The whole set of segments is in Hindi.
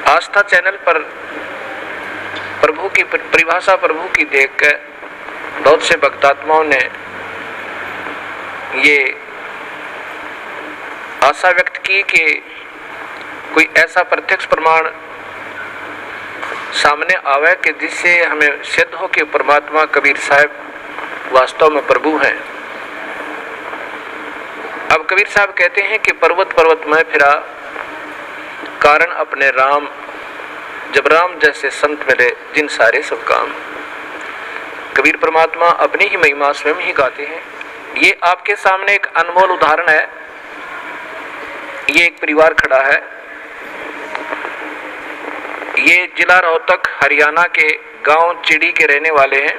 आस्था चैनल पर प्रभु की परिभाषा प्रभु की देखकर बहुत से भक्तात्माओं ने ये आशा व्यक्त की कि कोई ऐसा प्रत्यक्ष प्रमाण सामने आवे कि जिससे हमें सिद्ध हो कि परमात्मा कबीर साहब वास्तव में प्रभु हैं। अब कबीर साहब कहते हैं कि पर्वत पर्वत में फिरा कारण अपने राम, जब राम जैसे संत मिले जिन सारे सब काम। कबीर परमात्मा अपनी ही महिमा स्वयं ही गाते हैं। ये आपके सामने एक अनमोल उदाहरण है। ये एक परिवार खड़ा है। ये जिला रोहतक हरियाणा के गांव चिड़ी के रहने वाले हैं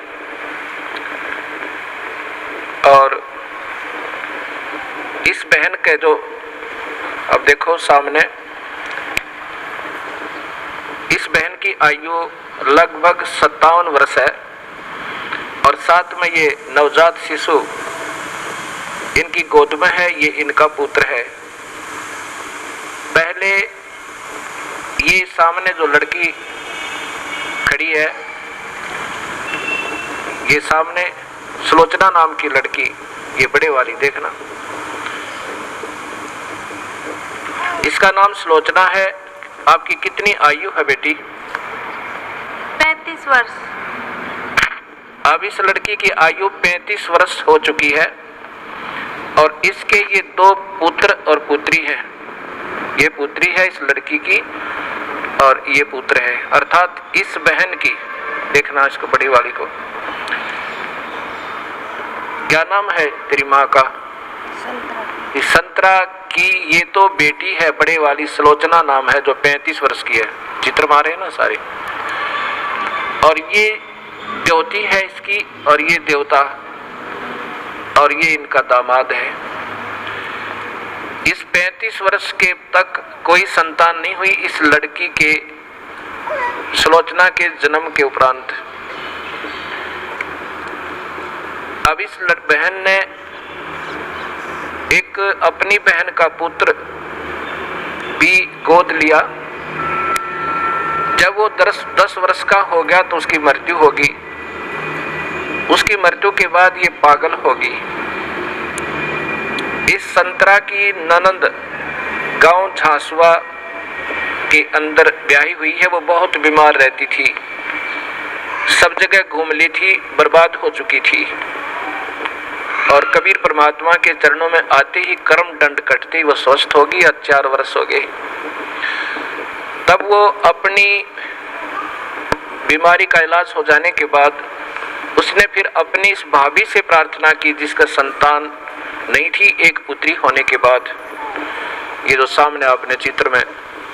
और इस बहन के जो अब देखो सामने, इस बहन की आयु लगभग 57 वर्ष है और साथ में ये नवजात शिशु इनकी गोद में है। ये इनका पुत्र है। पहले ये सामने जो लड़की खड़ी है, ये सामने सुलोचना नाम की लड़की, ये बड़े वाली देखना, इसका नाम सुलोचना है। आपकी कितनी आयु है बेटी? 35 वर्ष। अब इस लड़की की आयु 35 वर्ष हो चुकी है और इसके ये 2 पुत्र और पुत्री हैं। ये पुत्री है इस लड़की की और ये पुत्र है, अर्थात इस बहन की, देखना इसको बड़ी वाली को, क्या नाम है तेरी माँ का? संतरा। संतरा की ये तो बेटी है, बड़े वाली सुलोचना नाम है, जो 35 वर्ष की है। चित्र मारे हैं ना सारे। और ये देवती है इसकी और ये देवता, और ये इनका दामाद है। इस 35 वर्ष के तक कोई संतान नहीं हुई इस लड़की के, सुलोचना के जन्म के उपरांत। अब इस बहन ने एक अपनी बहन का पुत्र भी गोद लिया। जब वो 10 वर्ष का हो गया तो उसकी मृत्यु होगी। उसकी मृत्यु के बाद ये पागल होगी। इस संतरा की ननंद गांव झांसुआ के अंदर ब्याही हुई है। वो बहुत बीमार रहती थी, सब जगह घूम ली थी, बर्बाद हो चुकी थी। और कबीर परमात्मा के चरणों में आते ही कर्म दंड कटते ही वो स्वस्थ होगी। 4 वर्ष हो गए। तब वो अपनी बीमारी का इलाज हो जाने के बाद उसने फिर अपनी इस भाभी से प्रार्थना की जिसका संतान नहीं थी, एक पुत्री होने के बाद। ये जो सामने आपने चित्र में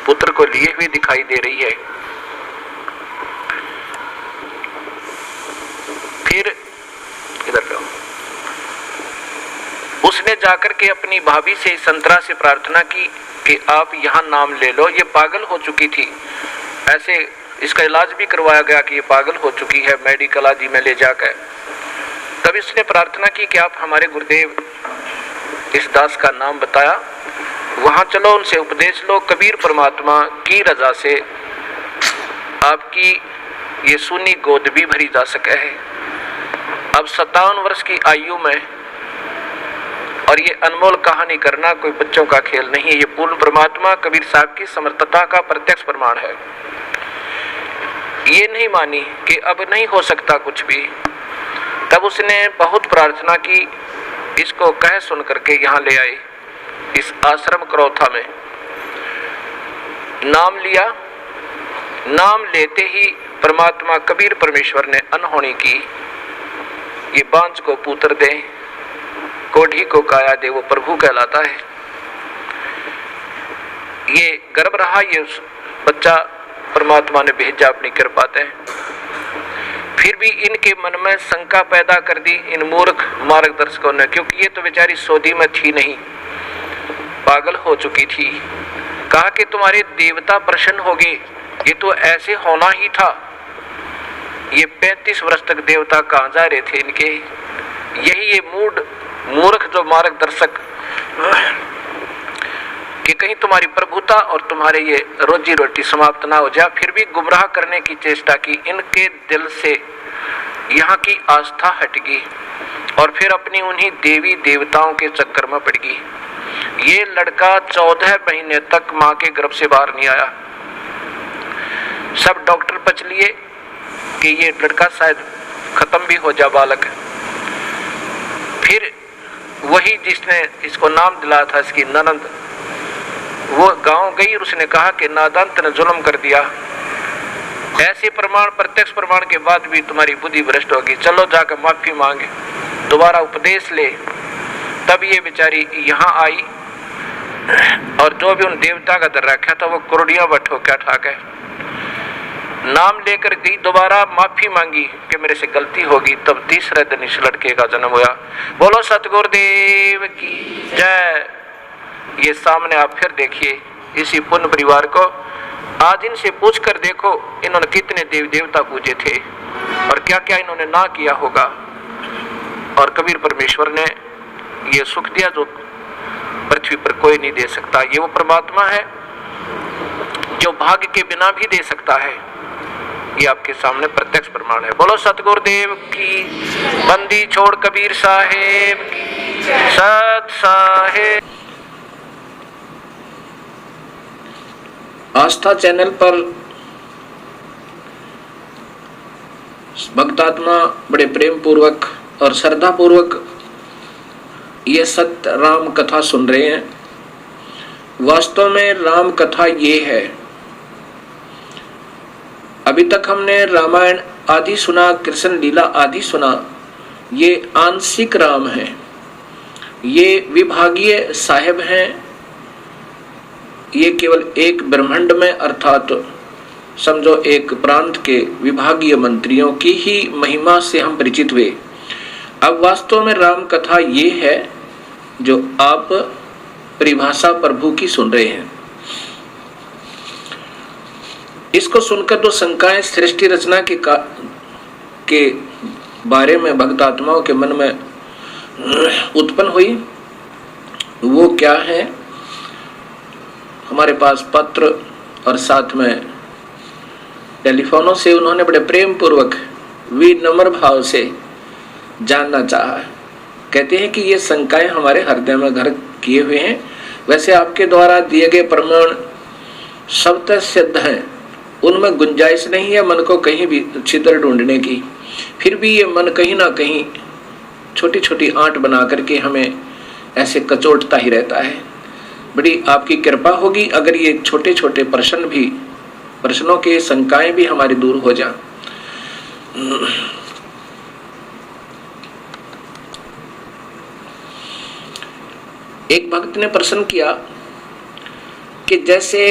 पुत्र को लिए हुए दिखाई दे रही है। फिर इधर लो, उसने जाकर के अपनी भाभी से, संतरा से प्रार्थना की कि आप यहाँ नाम ले लो। ये पागल हो चुकी थी, ऐसे इसका इलाज भी करवाया गया कि ये पागल हो चुकी है, मेडिकल आदि में ले जाकर। तब इसने प्रार्थना की कि आप हमारे गुरुदेव इस दास का नाम बताया, वहाँ चलो, उनसे उपदेश लो। कबीर परमात्मा की रजा से आपकी ये सुनी गोद भी भरी जा सके है। अब 57 वर्ष की आयु में, और ये अनमोल कहानी करना कोई बच्चों का खेल नहीं है। ये पूर्ण परमात्मा कबीर साहब की समर्थता का प्रत्यक्ष प्रमाण है। ये नहीं मानी कि अब नहीं हो सकता कुछ भी। तब उसने बहुत प्रार्थना की, इसको कह सुन करके यहाँ ले आए इस आश्रम करौथा में। नाम लिया। नाम लेते ही परमात्मा कबीर परमेश्वर ने अनहोनी की। ये बांझ को पुत्र दे, कोढ़ी को काया दे, वो प्रभु कहलाता है। ये गर्भ रहा, ये बच्चा परमात्मा ने भेजा अपनी कृपा से। फिर भी इनके मन में शंका पैदा कर दी इन मूर्ख मार्गदर्शकों ने, क्योंकि ये तो बेचारी सौदी में थी नहीं, पागल हो चुकी थी। कहा कि तुम्हारे देवता प्रसन्न हो गए, ये तो ऐसे होना ही था। ये 35 वर्ष तक देवता कहाँ जा रहे थे इनके? यही ये मूर्ख जो मार्गदर्शक कि कहीं तुम्हारी प्रभुता और तुम्हारे ये रोजी रोटी समाप्त ना हो जाए। फिर भी गुमराह करने की चेष्टा की। इनके दिल से यहाँ की आस्था हट गई और फिर अपनी उन्हीं देवी देवताओं के चक्कर में पड़ गई। ये लड़का 14 महीने तक माँ के गर्भ से बाहर नहीं आया। सब डॉक्टर बच लिए कि ये लड़का शायद खत्म भी हो जा बालक। फिर वही जिसने इसको नाम दिलाया था, इसकी ननंद, वो गांव गई और उसने कहा कि नादान तूने जुल्म कर दिया। ऐसे प्रमाण, प्रत्यक्ष प्रमाण के बाद भी तुम्हारी बुद्धि भ्रष्ट होगी, चलो जाकर माफी मांगे, दोबारा उपदेश ले। तब ये बेचारी यहाँ आई और जो भी उन देवता का दर रखा था वो कुर्डियां बठो क्या ठा के नाम लेकर गई, दोबारा माफी मांगी कि मेरे से गलती होगी। तब तीसरे दिन इस लड़के का जन्म हुआ। बोलो सतगुरुदेव की जय। ये सामने आप फिर देखिए इसी पुण्य परिवार को। आज इनसे पूछ कर देखो इन्होंने कितने देव देवता पूजे थे और क्या क्या इन्होंने ना किया होगा। और कबीर परमेश्वर ने ये सुख दिया जो पृथ्वी पर कोई नहीं दे सकता। ये वो परमात्मा है जो भाग्य के बिना भी दे सकता है। ये आपके सामने प्रत्यक्ष प्रमाण है। बोलो सतगुरुदेव की। बंदी छोड़ कबीर साहेब की। सत साहेब। आस्था चैनल पर भक्तात्मा बड़े प्रेम पूर्वक और श्रद्धा पूर्वक ये सत्य राम कथा सुन रहे हैं। वास्तव में राम कथा ये है। अभी तक हमने रामायण आदि सुना, कृष्ण लीला आदि सुना, ये आंशिक राम है, ये विभागीय साहेब हैं। ये केवल एक ब्रह्मांड में अर्थात समझो एक प्रांत के विभागीय मंत्रियों की ही महिमा से हम परिचित हुए। अब वास्तव में राम कथा ये है जो आप परिभाषा प्रभु की सुन रहे हैं। इसको सुनकर तो शंकाएं सृष्टि रचना के बारे में भक्त आत्माओं के मन में उत्पन्न हुई। वो क्या है? हमारे पास पत्र और साथ में टेलीफोनों से उन्होंने बड़े प्रेम पूर्वक विनम्र भाव से जानना चाहा। कहते हैं कि ये शंकाएं हमारे हृदय में घर किए हुए हैं। वैसे आपके द्वारा दिए गए प्रमाण शब्द सिद्ध हैं, उनमें गुंजाइश नहीं है मन को कहीं भी छिद्र ढूंढने की। फिर भी ये मन कहीं ना कहीं छोटी छोटी आंट बना करके हमें ऐसे कचोटता ही रहता है। बड़ी आपकी कृपा होगी अगर ये छोटे छोटे प्रश्नों के शंकाएं भी हमारी दूर हो जाएं। एक भक्त ने प्रश्न किया कि जैसे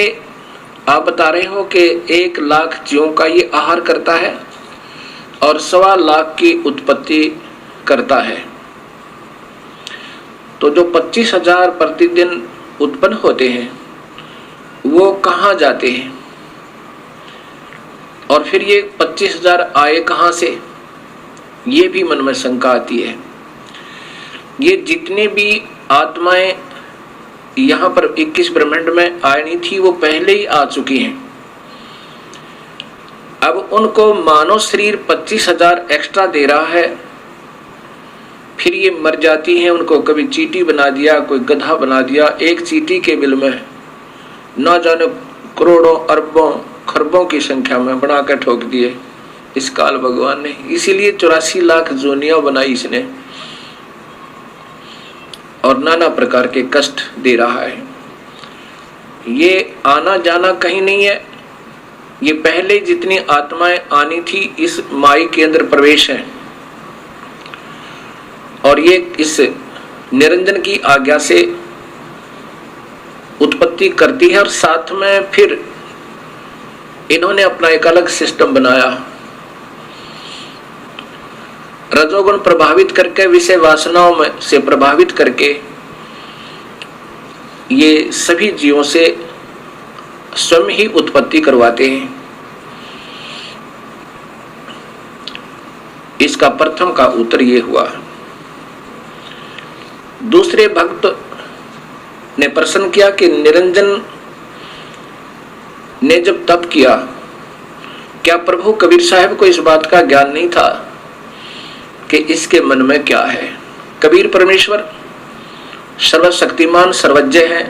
आप बता रहे हो कि 1 लाख जीवों का ये आहार करता है और 1.25 लाख की उत्पत्ति करता है, तो जो 25,000 प्रतिदिन उत्पन्न होते हैं वो कहाँ जाते हैं और फिर ये 25,000 आए कहाँ से? ये भी मन में शंका आती है। ये जितने भी आत्माएं यहाँ पर 21 ब्रह्मांड में आनी थी वो पहले ही आ चुकी हैं। अब उनको मानव शरीर 25,000 एक्स्ट्रा दे रहा है, फिर ये मर जाती हैं। उनको कभी चींटी बना दिया, कोई गधा बना दिया। एक चींटी के बिल में न जाने करोड़ों अरबों खरबों की संख्या में बना कर ठोक दिए इस काल भगवान ने। इसीलिए 84 लाख जोनियां बनाई इसने और नाना प्रकार के कष्ट दे रहा है। ये आना जाना कहीं नहीं है, ये पहले जितनी आत्माएं आनी थी इस माई के अंदर प्रवेश है और ये इस निरंजन की आज्ञा से उत्पत्ति करती है। और साथ में फिर इन्होंने अपना एक अलग सिस्टम बनाया, रजोगुण प्रभावित करके, विषय वासनाओं में से प्रभावित करके ये सभी जीवों से स्वयं ही उत्पत्ति करवाते हैं। इसका प्रथम का उत्तर ये हुआ। दूसरे भक्त ने प्रश्न किया कि निरंजन ने जब तप किया, क्या प्रभु कबीर साहब को इस बात का ज्ञान नहीं था कि इसके मन में क्या है? कबीर परमेश्वर सर्वशक्तिमान सर्वज्ञ है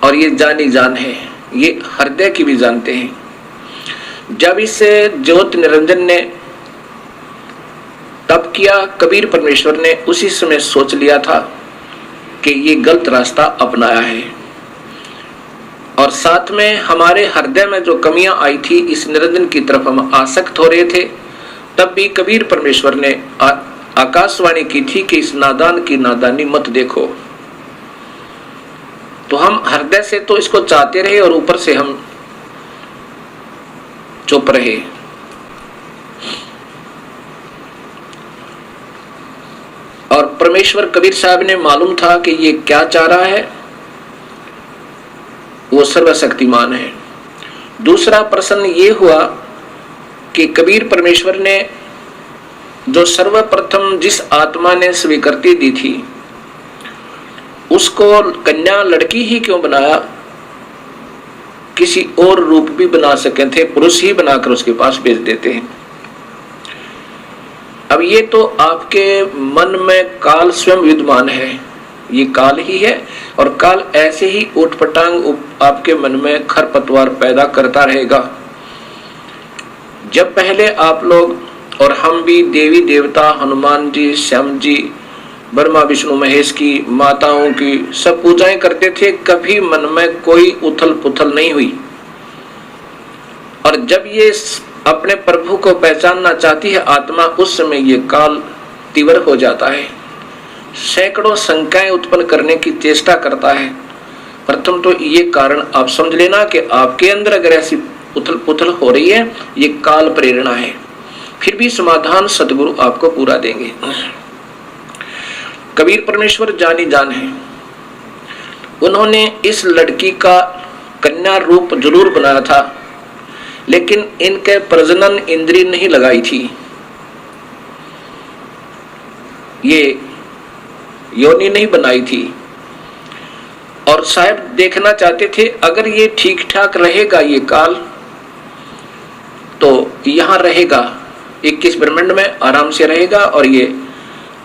और ये जानी जान है, ये हृदय की भी जानते हैं। जब इस ज्योत निरंजन ने तप किया, कबीर परमेश्वर ने उसी समय सोच लिया था कि ये गलत रास्ता अपनाया है, और साथ में हमारे हृदय में जो कमियां आई थी, इस निरंजन की तरफ हम आसक्त हो रहे थे, तब भी कबीर परमेश्वर ने आकाशवाणी की थी कि इस नादान की नादानी मत देखो। तो हम हृदय से तो इसको चाहते रहे और ऊपर से हम चुप रहे। और परमेश्वर कबीर साहब ने मालूम था कि ये क्या चाह रहा है, वो सर्वशक्तिमान है। दूसरा प्रश्न ये हुआ कि कबीर परमेश्वर ने जो सर्वप्रथम जिस आत्मा ने स्वीकृति दी थी, उसको कन्या लड़की ही क्यों बनाया? किसी और रूप भी बना सके थे, पुरुष ही बनाकर उसके पास भेज देते हैं। अब ये तो आपके मन में काल स्वयं विद्यमान है, ये काल ही है, और काल ऐसे ही उठपटांग आपके मन में खरपतवार पैदा करता रहेगा। जब पहले आप लोग और हम भी देवी देवता, हनुमान जी, श्याम जी, ब्रह्मा विष्णु महेश की, माताओं की सब पूजाएं करते थे, कभी मन में कोई उथल पुथल नहीं हुई। और जब ये अपने प्रभु को पहचानना चाहती है आत्मा, उस समय ये काल तीव्र हो जाता है, सैकड़ों शंकाएं उत्पन्न करने की चेष्टा करता है। प्रथम तो ये कारण आप समझ लेना कि आपके अंदर अगर ऐसी उथल पुथल हो रही है, ये काल प्रेरणा है। फिर भी समाधान सदगुरु आपको पूरा देंगे। कबीर परमेश्वर जानी जान है, उन्होंने इस लड़की का कन्या रूप जरूर बनाया था, लेकिन इनके प्रजनन इंद्रिय नहीं लगाई थी। ये योनि नहीं बनाई थी, और साहब देखना चाहते थे अगर ये ठीक ठाक रहेगा ये काल, तो यहां रहेगा 21 ब्रह्मांड में आराम से रहेगा, और ये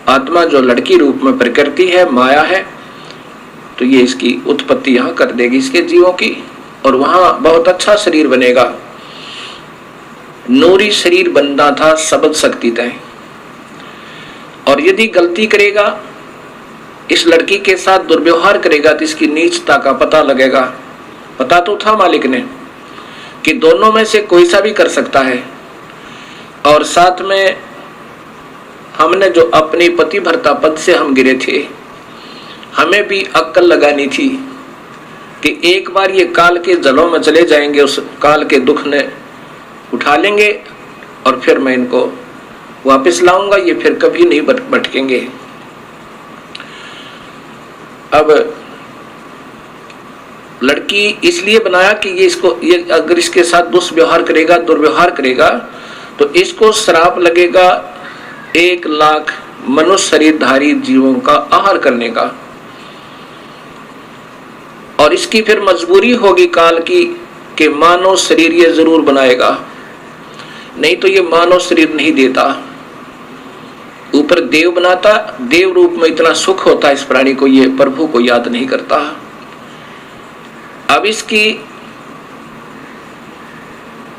आत्मा जो लड़की रूप में प्रकृति है, माया है, तो ये इसकी उत्पत्ति यहां कर देगी इसके जीवों की, और वहां बहुत अच्छा शरीर बनेगा। नूरी शरीर बनना था, सबद शक्ति तय। और यदि गलती करेगा, इस लड़की के साथ दुर्व्यवहार करेगा, तो इसकी नीचता का पता लगेगा। पता तो था मालिक ने कि दोनों में से कोई सा भी कर सकता है, और साथ में हमने जो अपनी पति भर्ता पद से हम गिरे थे, हमें भी अक्ल लगानी थी कि एक बार ये काल के जलों में चले जाएंगे, उस काल के दुख ने उठा लेंगे, और फिर मैं इनको वापस लाऊंगा, ये फिर कभी नहीं भटकेंगे। अब लड़की इसलिए बनाया कि ये अगर इसके साथ दुष्व्यवहार करेगा, दुर्व्यवहार करेगा, तो इसको श्राप लगेगा 1 लाख मनुष्य शरीरधारी जीवों का आहार करने का, और इसकी फिर मजबूरी होगी काल की कि मानव शरीर ये जरूर बनाएगा, नहीं तो ये मानव शरीर नहीं देता। ऊपर देव बनाता, देव रूप में इतना सुख होता इस प्राणी को, ये प्रभु को याद नहीं करता। अब इसकी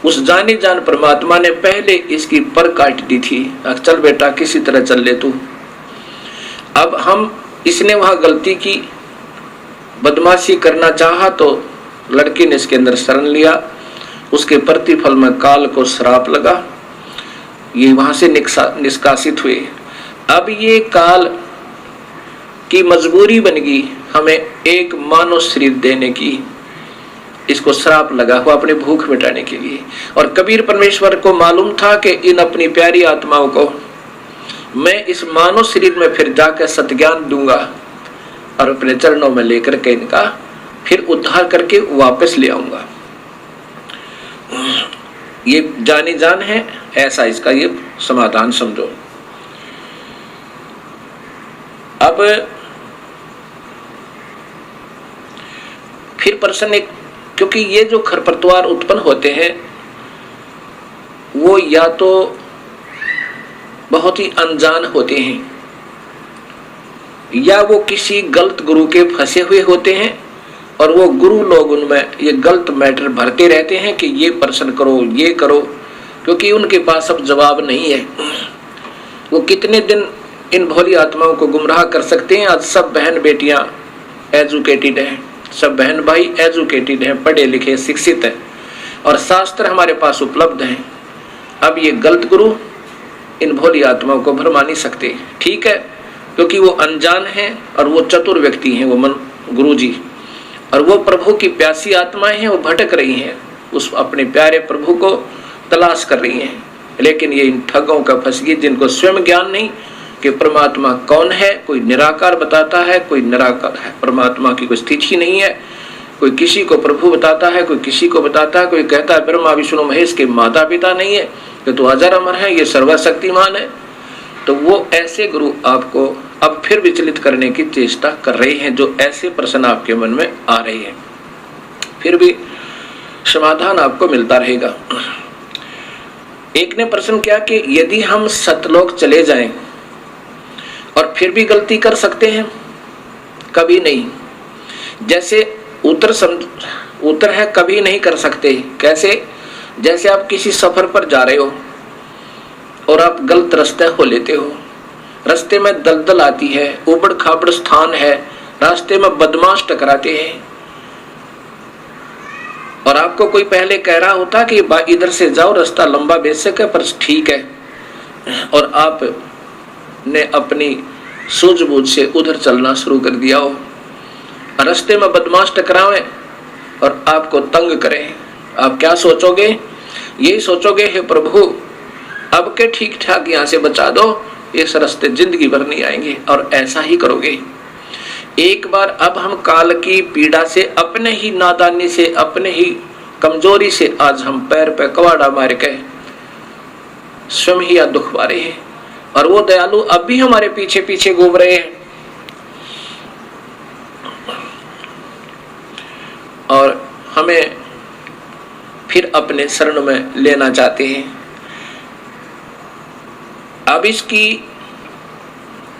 उस जाने जान परमात्मा ने पहले इसकी पर काट दी थी, चल बेटा किसी तरह चल ले तू। अब हम इसने वहां गलती की, बदमाशी करना चाहा, तो लड़की ने इसके अंदर शरण लिया, उसके प्रतिफल में काल को श्राप लगा, ये वहां से निष्कासित हुए। अब ये काल की मजबूरी बन गई हमें एक मानव शरीर देने की, इसको श्राप लगा हुआ अपने भूख मिटाने के लिए। और कबीर परमेश्वर को मालूम था कि इन अपनी प्यारी आत्माओं को मैं इस मानव शरीर में फिर जाकर सत्ज्ञान दूंगा, और अपने चरणों में लेकर के इनका फिर उद्धार करके वापस ले आऊंगा। ये जानी जान है, ऐसा इसका ये समाधान समझो। अब फिर प्रश्न एक, क्योंकि ये जो खरपतवार उत्पन्न होते हैं वो या तो बहुत ही अनजान होते हैं या वो किसी गलत गुरु के फंसे हुए होते हैं, और वो गुरु लोग उनमें ये गलत मैटर भरते रहते हैं कि ये प्रश्न करो, ये करो, क्योंकि उनके पास अब जवाब नहीं है। वो कितने दिन इन भोली आत्माओं को गुमराह कर सकते हैं। आज सब बहन बेटियां एजुकेटेड हैं, सब बहन भाई एजुकेटेड हैं, पढ़े लिखे शिक्षित हैं, और शास्त्र हमारे पास उपलब्ध हैं। अब ये गलत गुरु इन भोली आत्माओं को भरमा नहीं सकते। ठीक है, क्योंकि वो अनजान हैं और वो चतुर व्यक्ति हैं, वो मन गुरु जी, और वो प्रभु की प्यासी आत्माएं हैं, वो भटक रही हैं, उस अपने प्यारे प्रभु को तलाश कर रही हैं। लेकिन ये इन ठगों का फंस गई जिनको स्वयं ज्ञान नहीं कि परमात्मा कौन है। कोई निराकार बताता है, कोई निराकार है, परमात्मा की कोई स्थिति नहीं है। कोई किसी को प्रभु बताता है, कोई किसी को बताता है, कोई कहता है ब्रह्मा विष्णु महेश के माता पिता नहीं है, कि तो अजर अमर है, ये सर्वशक्तिमान है। तो वो ऐसे गुरु आपको अब फिर विचलित करने की चेष्टा कर रहे हैं, जो ऐसे प्रश्न आपके मन में आ रहे हैं। फिर भी समाधान आपको मिलता रहेगा। एक ने प्रश्न किया कि यदि हम सतलोक चले जाएं और फिर भी गलती कर सकते हैं? कभी नहीं। जैसे उत्तर है कभी नहीं कर सकते। कैसे? जैसे आप किसी सफर पर जा रहे हो और आप गलत रास्ते हो लेते हो, रास्ते में दलदल आती है, उबड़ खाबड़ स्थान है, रास्ते में बदमाश टकराते हैं, और आपको कोई पहले कह रहा होता कि इधर से जाओ, रास्ता लंबा बेशक है पर ठीक है, और आप ने अपनी सूझबूझ से उधर चलना शुरू कर दिया हो। रास्ते में बदमाश टकरावे और आपको तंग करें, आप क्या सोचोगे? यही सोचोगे, हे प्रभु अब के ठीक ठाक यहाँ से बचा दो, इस रास्ते जिंदगी भर नहीं आएंगे, और ऐसा ही करोगे। एक बार अब हम काल की पीड़ा से, अपने ही नादानी से, अपने ही कमजोरी से आज हम पैर पे कवाड़ा मार के स्वयं ही दुख पा रहे हैं, और वो दयालु अब भी हमारे पीछे पीछे घूम रहे हैं, और हमें फिर अपने शरण में लेना चाहते हैं। अब इसकी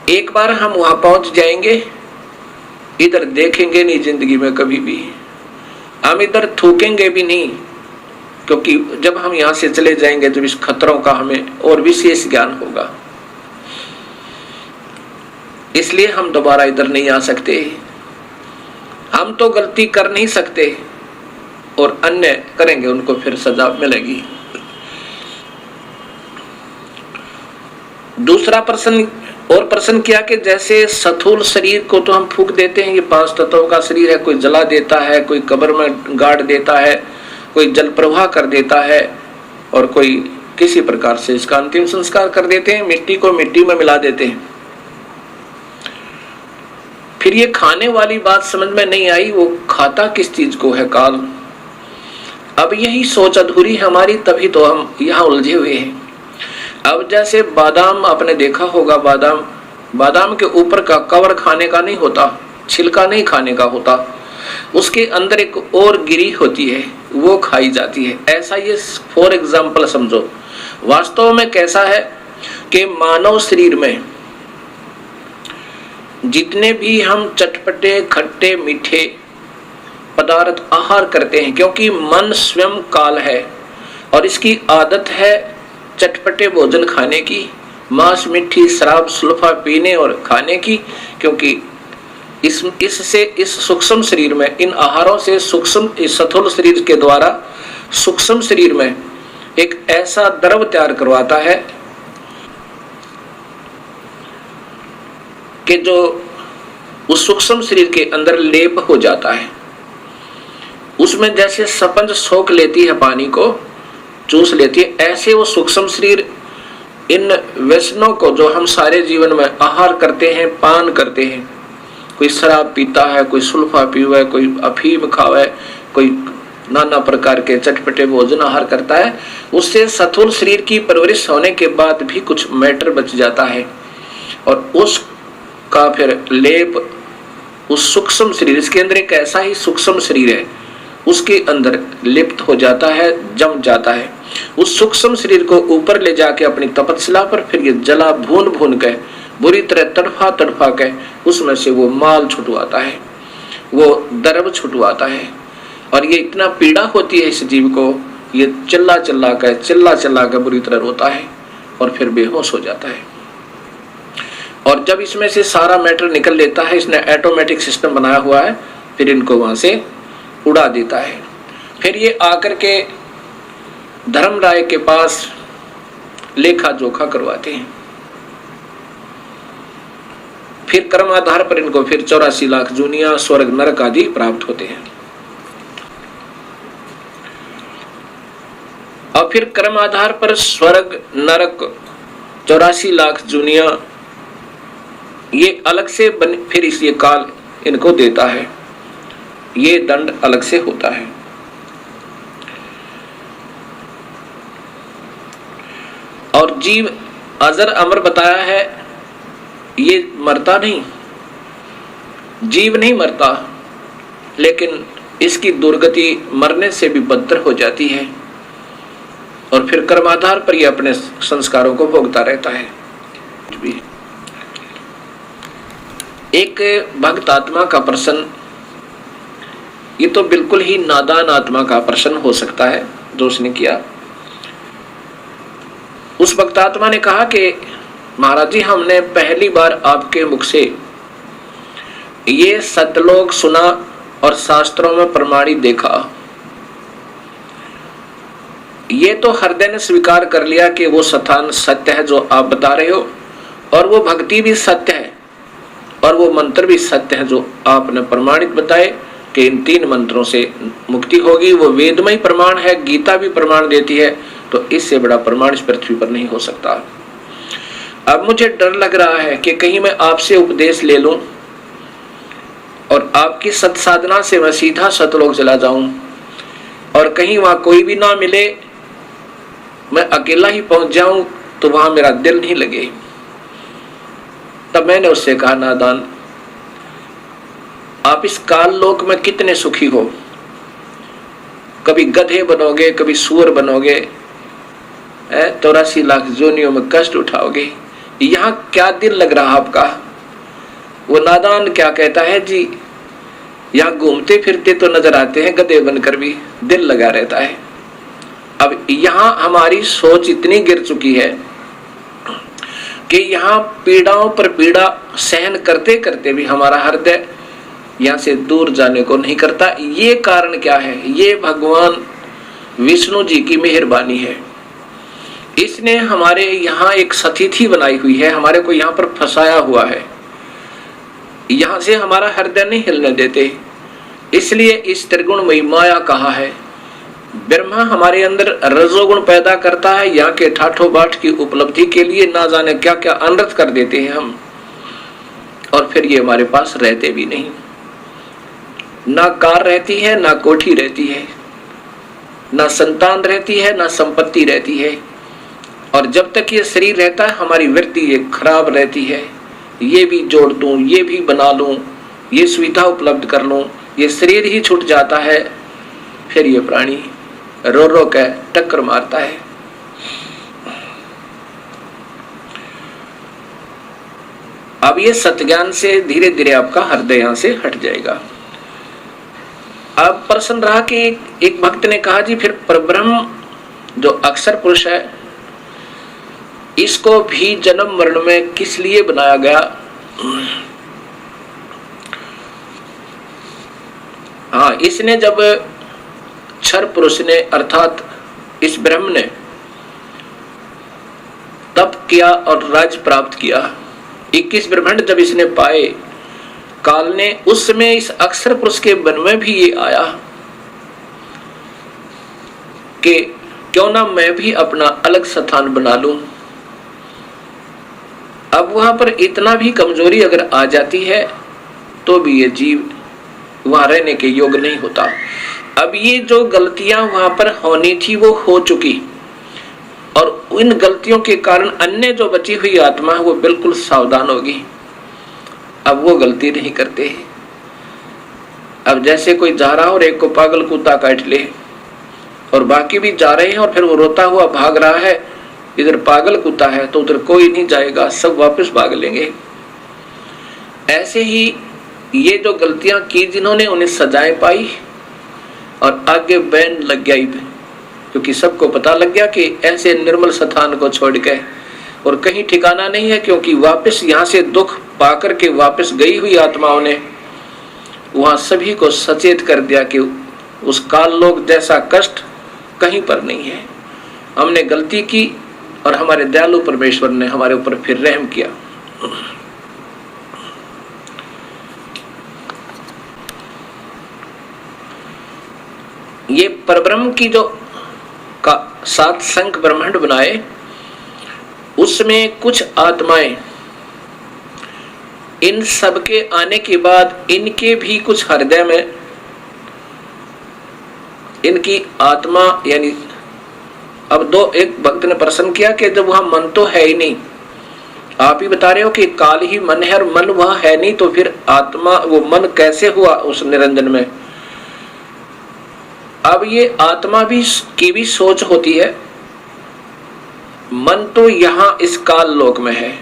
एक बार हम वहां पहुंच जाएंगे, इधर देखेंगे नहीं जिंदगी में कभी भी, हम इधर थूकेंगे भी नहीं, क्योंकि जब हम यहां से चले जाएंगे तो इस खतरों का हमें और विशेष ज्ञान होगा। इसलिए हम दोबारा इधर नहीं आ सकते। हम तो गलती कर नहीं सकते, और अन्य करेंगे उनको फिर सजा मिलेगी। दूसरा प्रश्न और प्रश्न किया कि जैसे स्थूल शरीर को तो हम फूंक देते हैं, ये 5 तत्वों का शरीर है, कोई जला देता है, कोई कब्र में गाड़ देता है, कोई जल प्रवाह कर देता है, और कोई किसी प्रकार से इसका अंतिम संस्कार कर देते हैं, मिट्टी को मिट्टी में मिला देते हैं। फिर ये खाने वाली बात समझ में नहीं आई, वो खाता किस चीज को है काल। अब यही सोच अधूरी है हमारी, तभी तो हम यहाँ उलझे हुए हैं। अब जैसे बादाम आपने देखा होगा, बादाम के ऊपर का कवर खाने का नहीं होता, छिलका नहीं खाने का होता, उसके अंदर एक और गिरी होती है, वो खाई जाती है। ऐसा ये फॉर एग्जाम्पल समझो। वास्तव में कैसा है कि मानव शरीर में जितने भी हम चटपटे खट्टे मीठे पदार्थ आहार करते हैं, क्योंकि मन स्वयं काल है और इसकी आदत है चटपटे भोजन खाने की, मांस मिठी शराब सुल्फा पीने और खाने की, क्योंकि इससे इस सूक्ष्म शरीर में, इन आहारों से सूक्ष्म, इस स्थूल शरीर के द्वारा सूक्ष्म शरीर में एक ऐसा द्रव तैयार करवाता है कि जो उस सूक्ष्म शरीर के अंदर लेप हो जाता है। उसमें जैसे स्पंज सोख लेती है, पानी को चूस लेती है, ऐसे वो सूक्ष्म शरीर इन व्यसनों को जो हम सारे जीवन में आहार करते हैं, पान करते हैं, कोई शराब पीता है, कोई सुल्फा पीवे, कोई अफीम खावे, कोई नाना प्रकार के चटपटे भोजन आहार करता है, उससे स्थूल शरीर की परवरिश होने के बाद भी कुछ मैटर बच जाता है, और उसका फिर लेप उस सूक्ष्म शरीर, इसके अंदर एक ऐसा ही सूक्ष्म शरीर है, उसके अंदर लिप्त हो जाता है, जम जाता है। उस सूक्ष्म शरीर को ऊपर ले जाके अपनी तपस्या पर फिर ये जला भून भून के बुरी तरह तड़फा तड़फा के उसमें से वो माल छुटवाता है, वो द्रव छुटवाता है। और ये इतना पीड़ा होती है इस जीव को, ये चिल्ला चिल्ला के बुरी तरह रोता है और फिर बेहोश हो जाता है। और जब इसमें से सारा मैटर निकल लेता है, इसने ऑटोमेटिक सिस्टम बनाया हुआ है, फिर इनको वहां से उड़ा देता है। फिर ये आकर के धर्मराय के पास लेखा जोखा करवाते हैं। फिर कर्म आधार पर इनको फिर 84 लाख जूनिया स्वर्ग नरक आदि प्राप्त होते हैं। और फिर कर्म आधार पर स्वर्ग नरक 84 लाख जूनिया ये अलग से फिर इसलिए काल इनको देता है, ये दंड अलग से होता है। और जीव अजर अमर बताया है, ये मरता नहीं, जीव नहीं मरता, लेकिन इसकी दुर्गति मरने से भी बदतर हो जाती है। और फिर कर्माधार पर ये अपने संस्कारों को भोगता रहता है। एक भक्त आत्मा का प्रश्न, ये तो बिल्कुल ही नादान आत्मा का प्रश्न हो सकता है जो उसने किया। उस भक्त आत्मा ने कहा कि महाराज जी, हमने पहली बार आपके मुख से ये सतलोक सुना और शास्त्रों में प्रमाणित देखा। ये तो हृदय ने स्वीकार कर लिया कि वो स्थान सत्य है जो आप बता रहे हो, और वो भक्ति भी सत्य है, और वो मंत्र भी सत्य है जो आपने प्रमाणित बताए कि इन 3 मंत्रों से मुक्ति होगी। वो वेदमय प्रमाण है, गीता भी प्रमाण देती है, तो इससे बड़ा प्रमाण इस पृथ्वी पर नहीं हो सकता। अब मुझे डर लग रहा है कि कहीं मैं आपसे उपदेश ले लूं और आपकी सत्साधना से मैं सीधा सतलोक चला जाऊं, और कहीं वहां कोई भी ना मिले, मैं अकेला ही पहुंच जाऊं, तो वहां मेरा दिल नहीं लगे। तब मैंने उससे कहा, नादान, आप इस काल लोक में कितने सुखी हो, कभी गधे बनोगे, कभी सूअर बनोगे, 84 लाख जोनियों में कष्ट उठाओगे, यहाँ क्या दिल लग रहा आपका? वो नादान क्या कहता है जी, यहाँ घूमते फिरते तो नजर आते हैं गधे बनकर भी, दिल लगा रहता है। अब यहाँ हमारी सोच इतनी गिर चुकी है कि यहाँ पीड़ाओं पर पीड़ा सहन करते करते भी हमारा हृदय यहाँ से दूर जाने को नहीं करता। ये कारण क्या है? ये भगवान विष्णु जी की मेहरबानी है। इसने हमारे यहाँ एक सतिथि बनाई हुई है, हमारे को यहाँ पर फंसाया हुआ है, यहाँ से हमारा हृदय नहीं हिलने देते। इसलिए इस त्रिगुणमयी माया कहा है। ब्रह्मा हमारे अंदर रजोगुण पैदा करता है, यहाँ के ठाठो बाट की उपलब्धि के लिए ना जाने क्या क्या अनर्थ कर देते हैं हम, और फिर ये हमारे पास रहते भी नहीं। ना कार रहती है, ना कोठी रहती है, ना संतान रहती है, ना संपत्ति रहती है। और जब तक ये शरीर रहता है हमारी वृत्ति ये खराब रहती है, ये भी जोड़ दूं, ये भी बना लूं, ये सुविधा उपलब्ध कर लूं। ये शरीर ही छूट जाता है, फिर ये प्राणी रो रो के टक्कर मारता है। अब ये सत्ज्ञान से धीरे धीरे आपका हृदय यहां से हट जाएगा। अब प्रश्न रहा कि एक भक्त ने कहा, जी फिर परब्रह्म जो अक्षर पुरुष है, इसको भी जन्म मरण में किस लिए बनाया गया? हाँ, इसने जब क्षर पुरुष ने अर्थात इस ब्रह्म ने तप किया और राज्य प्राप्त किया, 21 ब्रह्मांड जब इसने पाए, काल ने उस समय इस अक्षर पुरुष के मन में भी ये आया कि क्यों ना मैं भी अपना अलग स्थान बना लूं। अब वहां पर इतना भी कमजोरी अगर आ जाती है तो भी ये जीव वहां रहने के योग्य नहीं होता। अब ये जो गलतियां वहां पर होनी थी वो हो चुकी, और इन गलतियों के कारण अन्य जो बची हुई आत्मा है वो बिल्कुल सावधान होगी, अब वो गलती नहीं करते। अब जैसे कोई जा रहा हो और एक को पागल कुत्ता काट ले और बाकी भी जा रहे हैं और फिर वो रोता हुआ भाग रहा है, इधर पागल कुत्ता है तो उधर कोई नहीं जाएगा, सब वापस भाग लेंगे। ऐसे ही ये जो गलतियां की जिन्होंने, उन्हें सजाएं पाई और आगे बैन लग गया, क्योंकि सबको पता लग गया कि ऐसे निर्मल स्थान को छोड़ के और कहीं ठिकाना नहीं है, क्योंकि वापस यहाँ से दुख पाकर के वापस गई हुई आत्माओं ने वहां सभी को सचेत कर दिया कि उस काल लोक जैसा कष्ट कहीं पर नहीं है। हमने गलती की और हमारे दयालु परमेश्वर ने हमारे ऊपर फिर रहम किया। ये परब्रह्म की जो का 7 संख ब्रह्मांड बनाए, उसमें कुछ आत्माएं, इन सब के आने के बाद इनके भी कुछ हृदय में इनकी आत्मा, यानी अब एक भक्त ने प्रश्न किया कि जब वहां मन तो है ही नहीं, आप ही बता रहे हो कि काल ही मन है और मन वहां है नहीं, तो फिर आत्मा वो मन कैसे हुआ उस निरंजन में? अब ये आत्मा की भी सोच होती है। मन तो यहाँ इस काल लोक में है,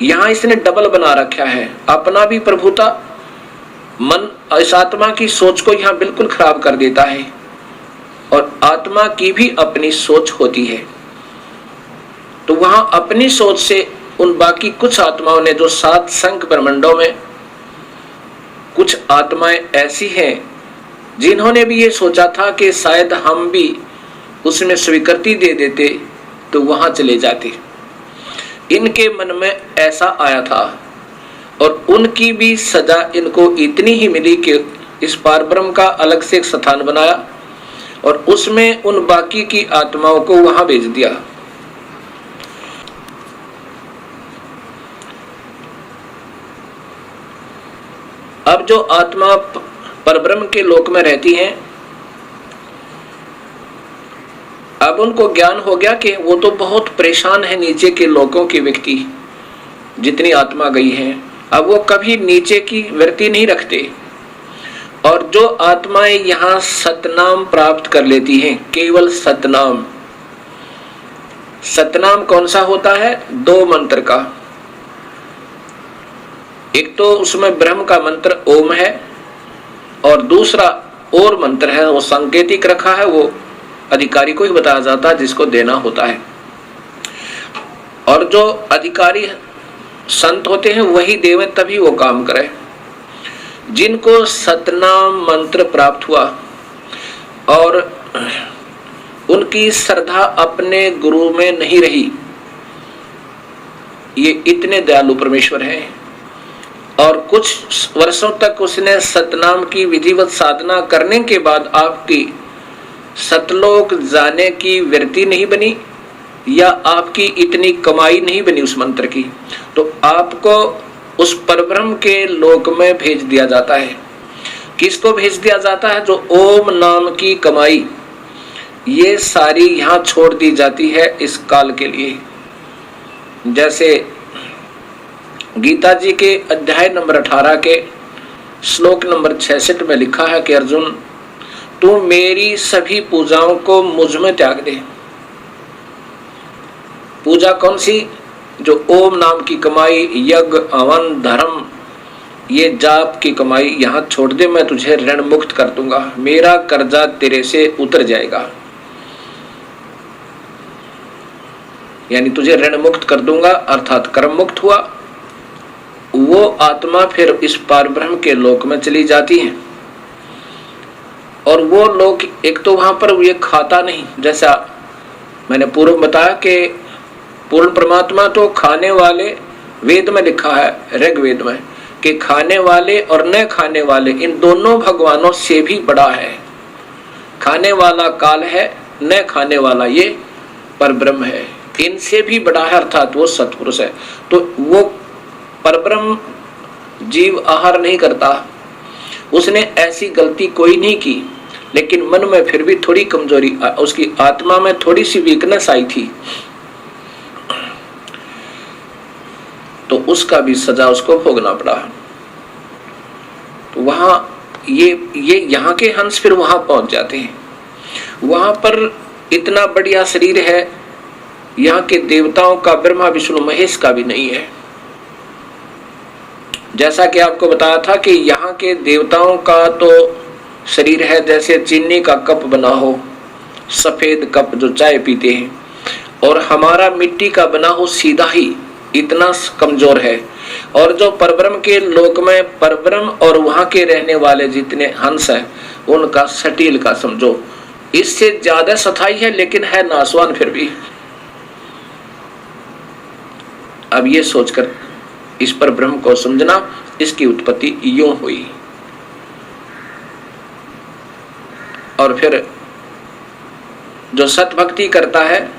यहाँ इसने डबल बना रखा है, अपना भी प्रभुता। मन इस आत्मा की सोच को यहाँ बिल्कुल खराब कर देता है और आत्मा की भी अपनी सोच होती है। तो वहां अपनी सोच से उन बाकी कुछ आत्माओं ने, जो 7 संख ब्रह्मांडों में कुछ आत्माएं ऐसी हैं जिन्होंने भी ये सोचा था कि शायद हम भी उसमें स्वीकृति दे देते तो वहां चले जाते। इनके मन में ऐसा आया था और उनकी भी सजा इनको इतनी ही मिली कि इस पारब्रह्म का अलग से एक स्थान बनाया और उसमें उन बाकी की आत्माओं को वहां भेज दिया। अब जो आत्मा परब्रह्म के लोक में रहती हैं, अब उनको ज्ञान हो गया कि वो तो बहुत परेशान है नीचे के लोकों के व्यक्ति, जितनी आत्मा गई है। अब वो कभी नीचे की वृत्ति नहीं रखते और जो आत्माएं यहाँ सतनाम प्राप्त कर लेती हैं, केवल सतनाम। सतनाम कौन सा होता है? 2 मंत्र का। एक तो उसमें ब्रह्म का मंत्र ओम है और दूसरा और मंत्र है, वो सांकेतिक रखा है, वो अधिकारी को ही बताया जाता है जिसको देना होता है। और जो अधिकारी संत होते हैं वही देवें, तभी वो काम करे। जिनको सतनाम मंत्र प्राप्त हुआ और उनकी श्रद्धा अपने गुरु में नहीं रही, ये इतने दयालु परमेश्वर हैं और कुछ वर्षों तक उसने सतनाम की विधिवत साधना करने के बाद आपकी सतलोक जाने की वृत्ति नहीं बनी या आपकी इतनी कमाई नहीं बनी उस मंत्र की, तो आपको उस परब्रह्म के लोक में भेज दिया जाता है। किसको भेज दिया जाता है? जो ओम नाम की कमाई ये सारी यहाँ छोड़ दी जाती है इस काल के लिए। जैसे गीता जी के अध्याय नंबर 18 के श्लोक नंबर 66 में लिखा है कि अर्जुन, तू मेरी सभी पूजाओं को मुझ में त्याग दे। पूजा कौन सी? जो ओम नाम की कमाई, यज्ञ, हवन, धर्म, ये जाप की कमाई यहाँ छोड़ दे, मैं तुझे ऋण मुक्त कर दूंगा, मेरा कर्जा तेरे से उतर जाएगा, यानी तुझे ऋण मुक्त कर दूंगा, अर्थात कर्म मुक्त हुआ। वो आत्मा फिर इस पारब्रह्म के लोक में चली जाती है और वो लोग एक तो वहां पर ये खाता नहीं, जैसा मैंने पूर्व बताया कि पूर्ण परमात्मा तो खाने वाले, वेद में लिखा है ऋग्वेद में कि खाने वाले और न खाने वाले इन दोनों भगवानों से भी बड़ा है। खाने वाला काल है, न खाने वाला ये परब्रह्म है, इनसे भी बड़ा है, अर्थात वो सत्पुरुष है। तो वो परब्रह्म जीव आहार नहीं करता, उसने ऐसी गलती कोई नहीं की, लेकिन मन में फिर भी थोड़ी कमजोरी, उसकी आत्मा में थोड़ी सी वीकनेस आई थी, तो उसका भी सजा उसको भोगना पड़ा। तो वहां ये यहाँ के हंस फिर वहां पहुंच जाते हैं। वहां पर इतना बढ़िया शरीर है, यहाँ के देवताओं का, ब्रह्मा विष्णु महेश का भी नहीं है। जैसा कि आपको बताया था कि यहाँ के देवताओं का तो शरीर है जैसे चीनी का कप बना हो, सफेद कप जो चाय पीते हैं, और हमारा मिट्टी का बना हो सीधा ही, इतना कमजोर है। और जो परब्रह्म के लोक में परब्रह्म और वहां के रहने वाले जितने हंस हैं उनका सटील का समझो, इससे ज्यादा सथाई है लेकिन है नासवान फिर भी। अब ये सोचकर इस पर ब्रह्म को समझना, इसकी उत्पत्ति यूं हुई। और फिर जो सत भक्ति करता है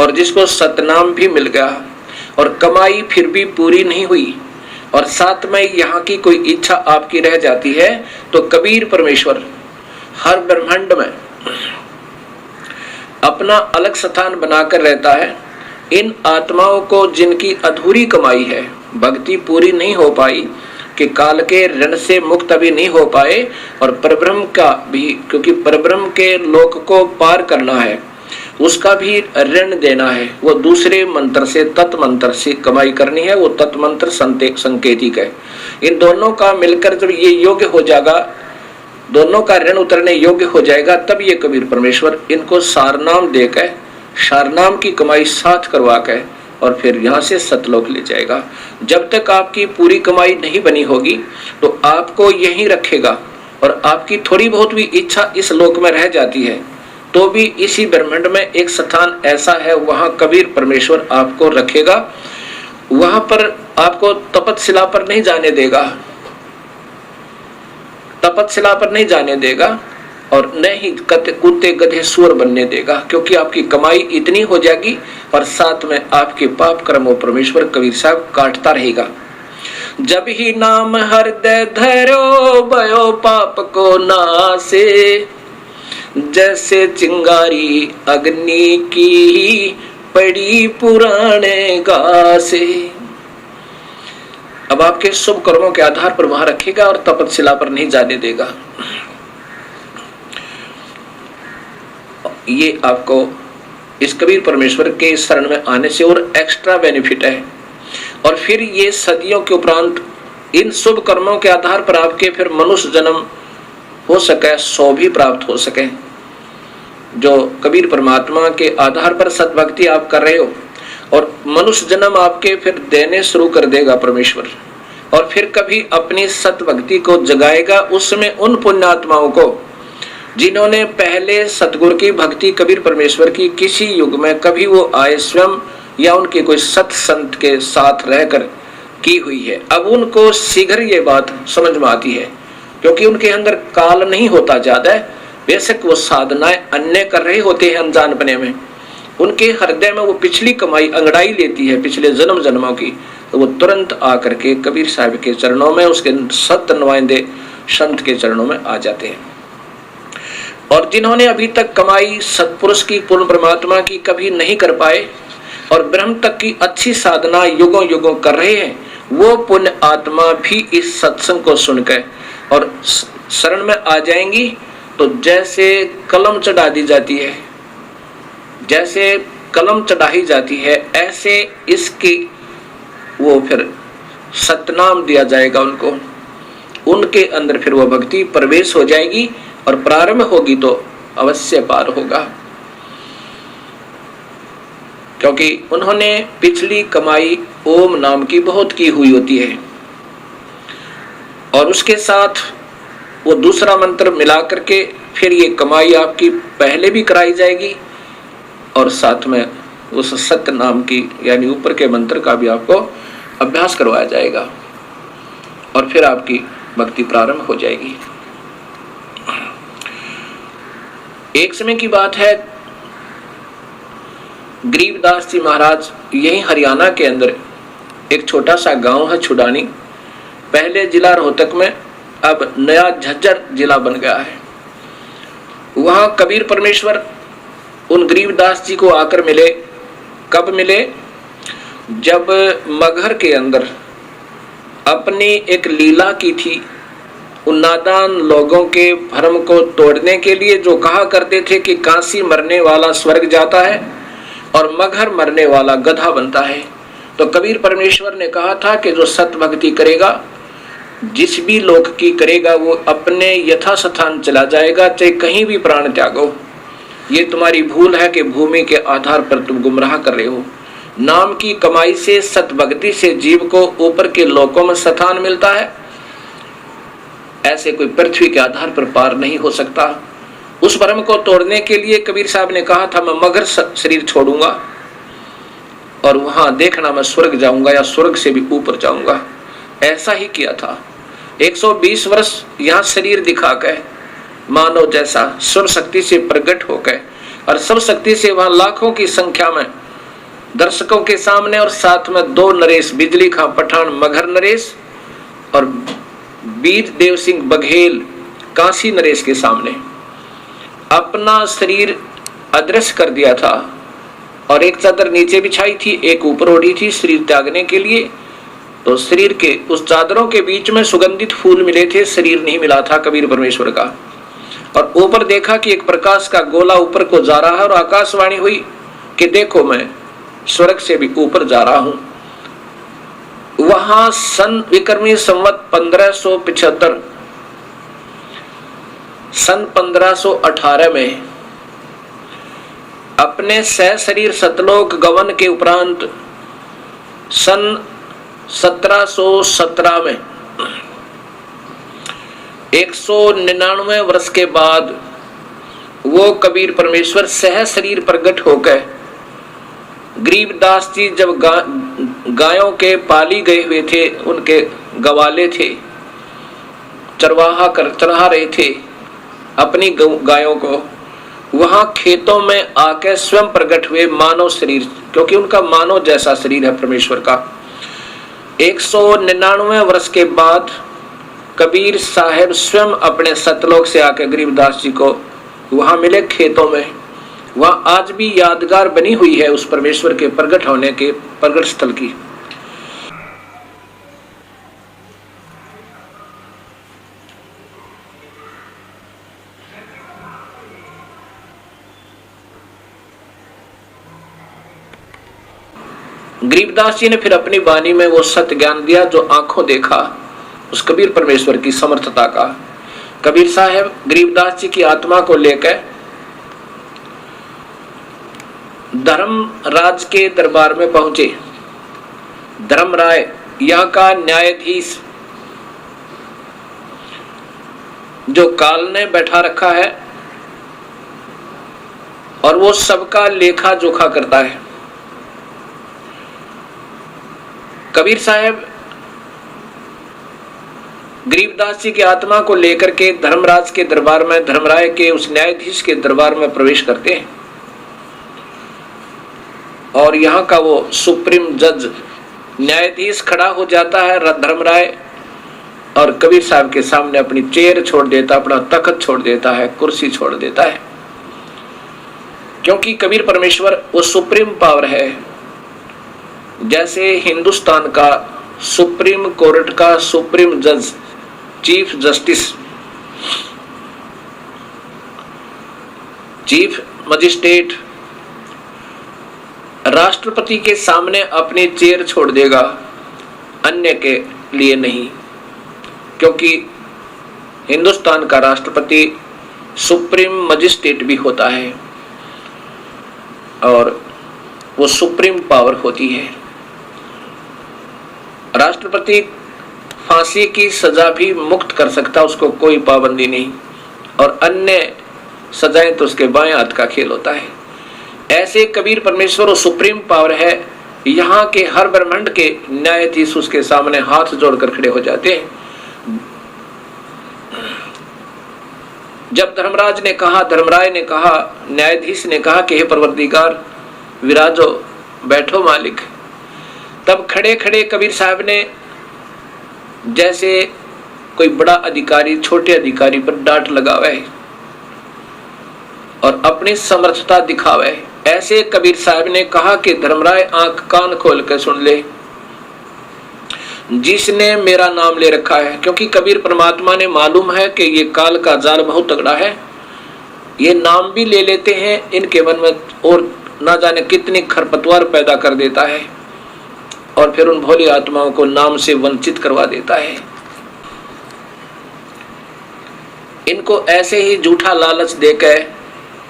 और जिसको सतनाम भी मिल गया और कमाई फिर भी पूरी नहीं हुई और साथ में यहाँ की कोई इच्छा आपकी रह जाती है, तो कबीर परमेश्वर हर ब्रह्मांड में अपना अलग स्थान बनाकर रहता है। इन आत्माओं को जिनकी अधूरी कमाई है, भक्ति पूरी नहीं हो पाई, कि काल के ऋण से मुक्त अभी नहीं हो पाए, और परब्रह्म का भी, क्योंकि परब्रह्म के लोक को पार करना है, उसका भी ऋण देना है, वो दूसरे मंत्र से, तत् मंत्र से कमाई करनी है, वो तत् मंत्र संकेतिक है। इन दोनों का मिलकर जब ये योग्य हो जाएगा, दोनों का ऋण उतरने योग्य हो जाएगा, तब ये कबीर परमेश्वर इनको सारनाम देकर, सारनाम की कमाई साथ करवा के और फिर यहाँ से सतलोक ले जाएगा। जब तक आपकी पूरी कमाई नहीं बनी होगी तो आपको यहीं रखेगा, और आपकी थोड़ी बहुत भी इच्छा इस लोक में रह जाती है तो भी इसी ब्रह्मांड में एक स्थान ऐसा है, वहां कबीर परमेश्वर आपको रखेगा। वहां पर आपको तपतशिला पर नहीं जाने देगा, तपतशिला पर नहीं जाने देगा, और न ही कुत्ते गधे सुअर बनने देगा, क्योंकि आपकी कमाई इतनी हो जाएगी और साथ में आपके पाप कर्मों परमेश्वर कबीर साहब काटता रहेगा। जब ही नाम हृदय धरो भयो पाप को नासे, जैसे चिंगारी अग्नि की पड़ी पुराने घासे। अब आपके शुभ कर्मों के आधार पर वहां रखेगा और तपतशिला पर नहीं जाने देगा। ये आपको इस कबीर परमेश्वर के शरण में आने से और एक्स्ट्रा बेनिफिट है। और फिर ये सदियों के उपरांत इन शुभ कर्मों के आधार पर आपके फिर मनुष्य जन्म हो सके, 100 भी प्राप्त हो सके। जो कबीर परमात्मा के आधार पर सतभक्ति आप कर रहे हो, और मनुष्य जन्म आपके फिर देने शुरू कर देगा परमेश्वर, और फिर कभी अपनी सतभक्ति को जगाएगा उसमें उन पुण्यात्माओं को जिन्होंने पहले सतगुरु की भक्ति कबीर परमेश्वर की किसी युग में कभी वो आए स्वयं या उनके कोई सत संत के साथ रहकर की हुई है। अब उनको शीघ्र ये बात समझ में आती है, क्योंकि उनके अंदर काल नहीं होता ज्यादा है, बेशक वो साधनाएं अन्य कर रहे होते हैं अनजानपने में, उनके हृदय में वो पिछली कमाई अंगड़ाई लेती है पिछले जन्म जन्मों की, तो वो तुरंत आकर के कबीर साहब के चरणों में, उसके सत नुमाइंदे संत के चरणों में आ जाते हैं। और जिन्होंने अभी तक कमाई सतपुरुष की, पूर्ण परमात्मा की कभी नहीं कर पाए और ब्रह्म तक की अच्छी साधना युगों युगों कर रहे हैं, वो पुण्य आत्मा भी इस सत्संग को सुनकर और शरण में आ जाएंगी। तो जैसे कलम चढ़ा दी जाती है, जैसे कलम चढ़ाई जाती है, ऐसे इसकी वो फिर सतनाम दिया जाएगा उनको, उनके अंदर फिर वो भक्ति प्रवेश हो जाएगी और प्रारंभ होगी तो अवश्य पार होगा, क्योंकि उन्होंने पिछली कमाई ओम नाम की बहुत की हुई होती है, और उसके साथ वो दूसरा मंत्र मिला करके फिर ये कमाई आपकी पहले भी कराई जाएगी, और साथ में उस सत्य नाम की यानी ऊपर के मंत्र का भी आपको अभ्यास करवाया जाएगा, और फिर आपकी भक्ति प्रारंभ हो जाएगी। एक समय की बात है, गरीबदास जी महाराज यही हरियाणा के अंदर एक छोटा सा गांव है छुडानी, पहले जिला रोहतक में, अब नया झज्जर जिला बन गया है। वहां कबीर परमेश्वर उन गरीबदास जी को आकर मिले। कब मिले? जब मगहर के अंदर अपनी एक लीला की थी उन नादान लोगों के भ्रम को तोड़ने के लिए जो कहा करते थे कि काशी मरने वाला स्वर्ग जाता है और मगहर मरने वाला गधा बनता है, तो कबीर परमेश्वर ने कहा था कि जो सत भक्ति करेगा, जिस भी लोक की करेगा, वो अपने यथास्थान चला जाएगा, चाहे कहीं भी प्राण त्यागो। ये तुम्हारी भूल है कि भूमि के आधार पर तुम गुमराह कर रहे हो। नाम की कमाई से, सत भक्ति से जीव को ऊपर के लोकों में स्थान मिलता है। ऐसे कोई पृथ्वी के आधार पर पार नहीं हो सकता। उस भ्रम को तोड़ने के लिए कबीर साहब ने कहा था, मैं मगर शरीर छोड़ूंगा और वहां देखना मैं स्वर्ग जाऊंगा या स्वर्ग से भी ऊपर जाऊंगा। ऐसा ही किया था। 120 वर्ष यहाँ शरीर दिखाकर मानव जैसा सर्व शक्ति से प्रकट होकर और सब शक्ति से वहां लाखों की संख्या में दर्शकों के सामने, और साथ में 2 नरेश, बिजली खां पठान मगहर नरेश और बीज देव सिंह बघेल काशी नरेश के सामने अपना शरीर अदृश्य कर दिया था। और एक चादर नीचे बिछाई थी, एक ऊपर ओढ़ी थी शरीर त्यागने के लिए। तो शरीर के उस चादरों के बीच में सुगंधित फूल मिले थे, शरीर नहीं मिला था कबीर परमेश्वर का। और ऊपर देखा कि एक प्रकाश का गोला ऊपर को जा रहा है और आकाशवाणी हुई कि देखो मैं स्वर्ग से भी ऊपर जा रहा हूं। वहां सन विक्रमी संवत 1575 सन 1518 में अपने सह शरीर सतलोक गवन के उपरांत सन 1717 में 199 वर्ष के बाद वो कबीर परमेश्वर सह शरीर प्रकट होकर गरीबदास जी जब गायों के पाली गए हुए थे, उनके गवाले थे, चरहा रहे थे अपनी गायों को, वहां खेतों में आके स्वयं प्रकट हुए मानव शरीर, क्योंकि उनका मानव जैसा शरीर है परमेश्वर का। 199 वर्ष के बाद कबीर साहब स्वयं अपने सतलोक से आके गरीबदास जी को वहां मिले खेतों में। वहां आज भी यादगार बनी हुई है उस परमेश्वर के प्रकट होने के प्रकट स्थल की। गरीबदास जी ने फिर अपनी वाणी में वो सत्य ज्ञान दिया जो आंखों देखा उस कबीर परमेश्वर की समर्थता का। कबीर साहब गरीबदास जी की आत्मा को लेकर धर्मराज के दरबार में पहुंचे। धर्मराय यहाँ का न्यायाधीश जो काल ने बैठा रखा है और वो सबका लेखा जोखा करता है। कबीर साहब गरीबदास जी की आत्मा को लेकर के धर्मराज के दरबार में, धर्मराय के उस न्यायाधीश के दरबार में प्रवेश करते हैं और यहाँ का वो सुप्रीम जज न्यायाधीश खड़ा हो जाता है धर्मराय, और कबीर साहब के सामने अपनी चेयर छोड़ देता, अपना तख्त छोड़ देता है, कुर्सी छोड़ देता है, क्योंकि कबीर परमेश्वर वो सुप्रीम पावर है। जैसे हिंदुस्तान का सुप्रीम कोर्ट का सुप्रीम जज, चीफ जस्टिस, चीफ मजिस्ट्रेट राष्ट्रपति के सामने अपनी चेयर छोड़ देगा, अन्य के लिए नहीं, क्योंकि हिंदुस्तान का राष्ट्रपति सुप्रीम मजिस्ट्रेट भी होता है और वो सुप्रीम पावर होती है। राष्ट्रपति फांसी की सजा भी मुक्त कर सकता, उसको कोई पाबंदी नहीं, और अन्य सजाएं तो उसके बाएं हाथ का खेल होता है। ऐसे कबीर परमेश्वर वो सुप्रीम पावर है। यहाँ के हर ब्रह्मांड के न्यायाधीश उसके सामने हाथ जोड़कर खड़े हो जाते हैं। जब धर्मराज ने कहा, धर्मराय ने कहा, न्यायाधीश ने कहा कि हे परवरदिगार विराजो, बैठो मालिक, तब खड़े खड़े कबीर साहब ने जैसे कोई बड़ा अधिकारी छोटे अधिकारी पर डांट लगावे और अपनी समर्थता दिखावे, ऐसे कबीर साहब ने कहा कि धर्मराय आंख कान खोल कर सुन ले। जिसने मेरा नाम ले रखा है। क्योंकि कबीर परमात्मा ने मालूम है कि ये काल का जाल बहुत तगड़ा है, ये नाम भी ले लेते हैं इनके मन में और ना जाने कितनी खरपतवार पैदा कर देता है और फिर उन भोली आत्माओं को नाम से वंचित करवा देता है। इनको ऐसे ही झूठा लालच देकर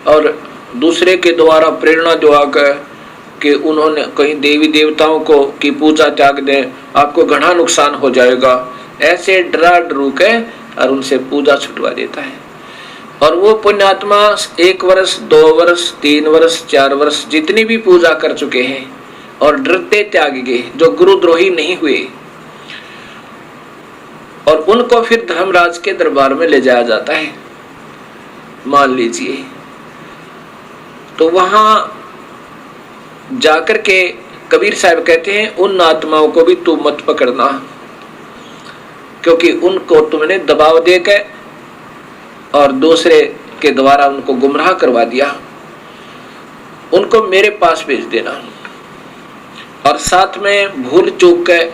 और दूसरे के द्वारा प्रेरणा दिलाकर कि उन्होंने कहीं देवी देवताओं को की पूजा त्याग दें, आपको घना नुकसान हो जाएगा, ऐसे डरा डरू के और उनसे पूजा छुटवा देता है। और वो पुण्यात्मा 1 वर्ष 2 वर्ष 3 वर्ष 4 वर्ष जितनी भी पूजा कर चुके हैं और डरते त्याग गए, जो गुरुद्रोही नहीं हुए, और उनको फिर धर्मराज के दरबार में ले जाया जाता है। मान लीजिए, तो वहां जाकर के कबीर साहब कहते हैं उन आत्माओं को भी तू मत पकड़ना, क्योंकि उनको तुमने दबाव देकर और दूसरे के द्वारा उनको गुमराह करवा दिया, उनको मेरे पास भेज देना। और साथ में भूल चूक के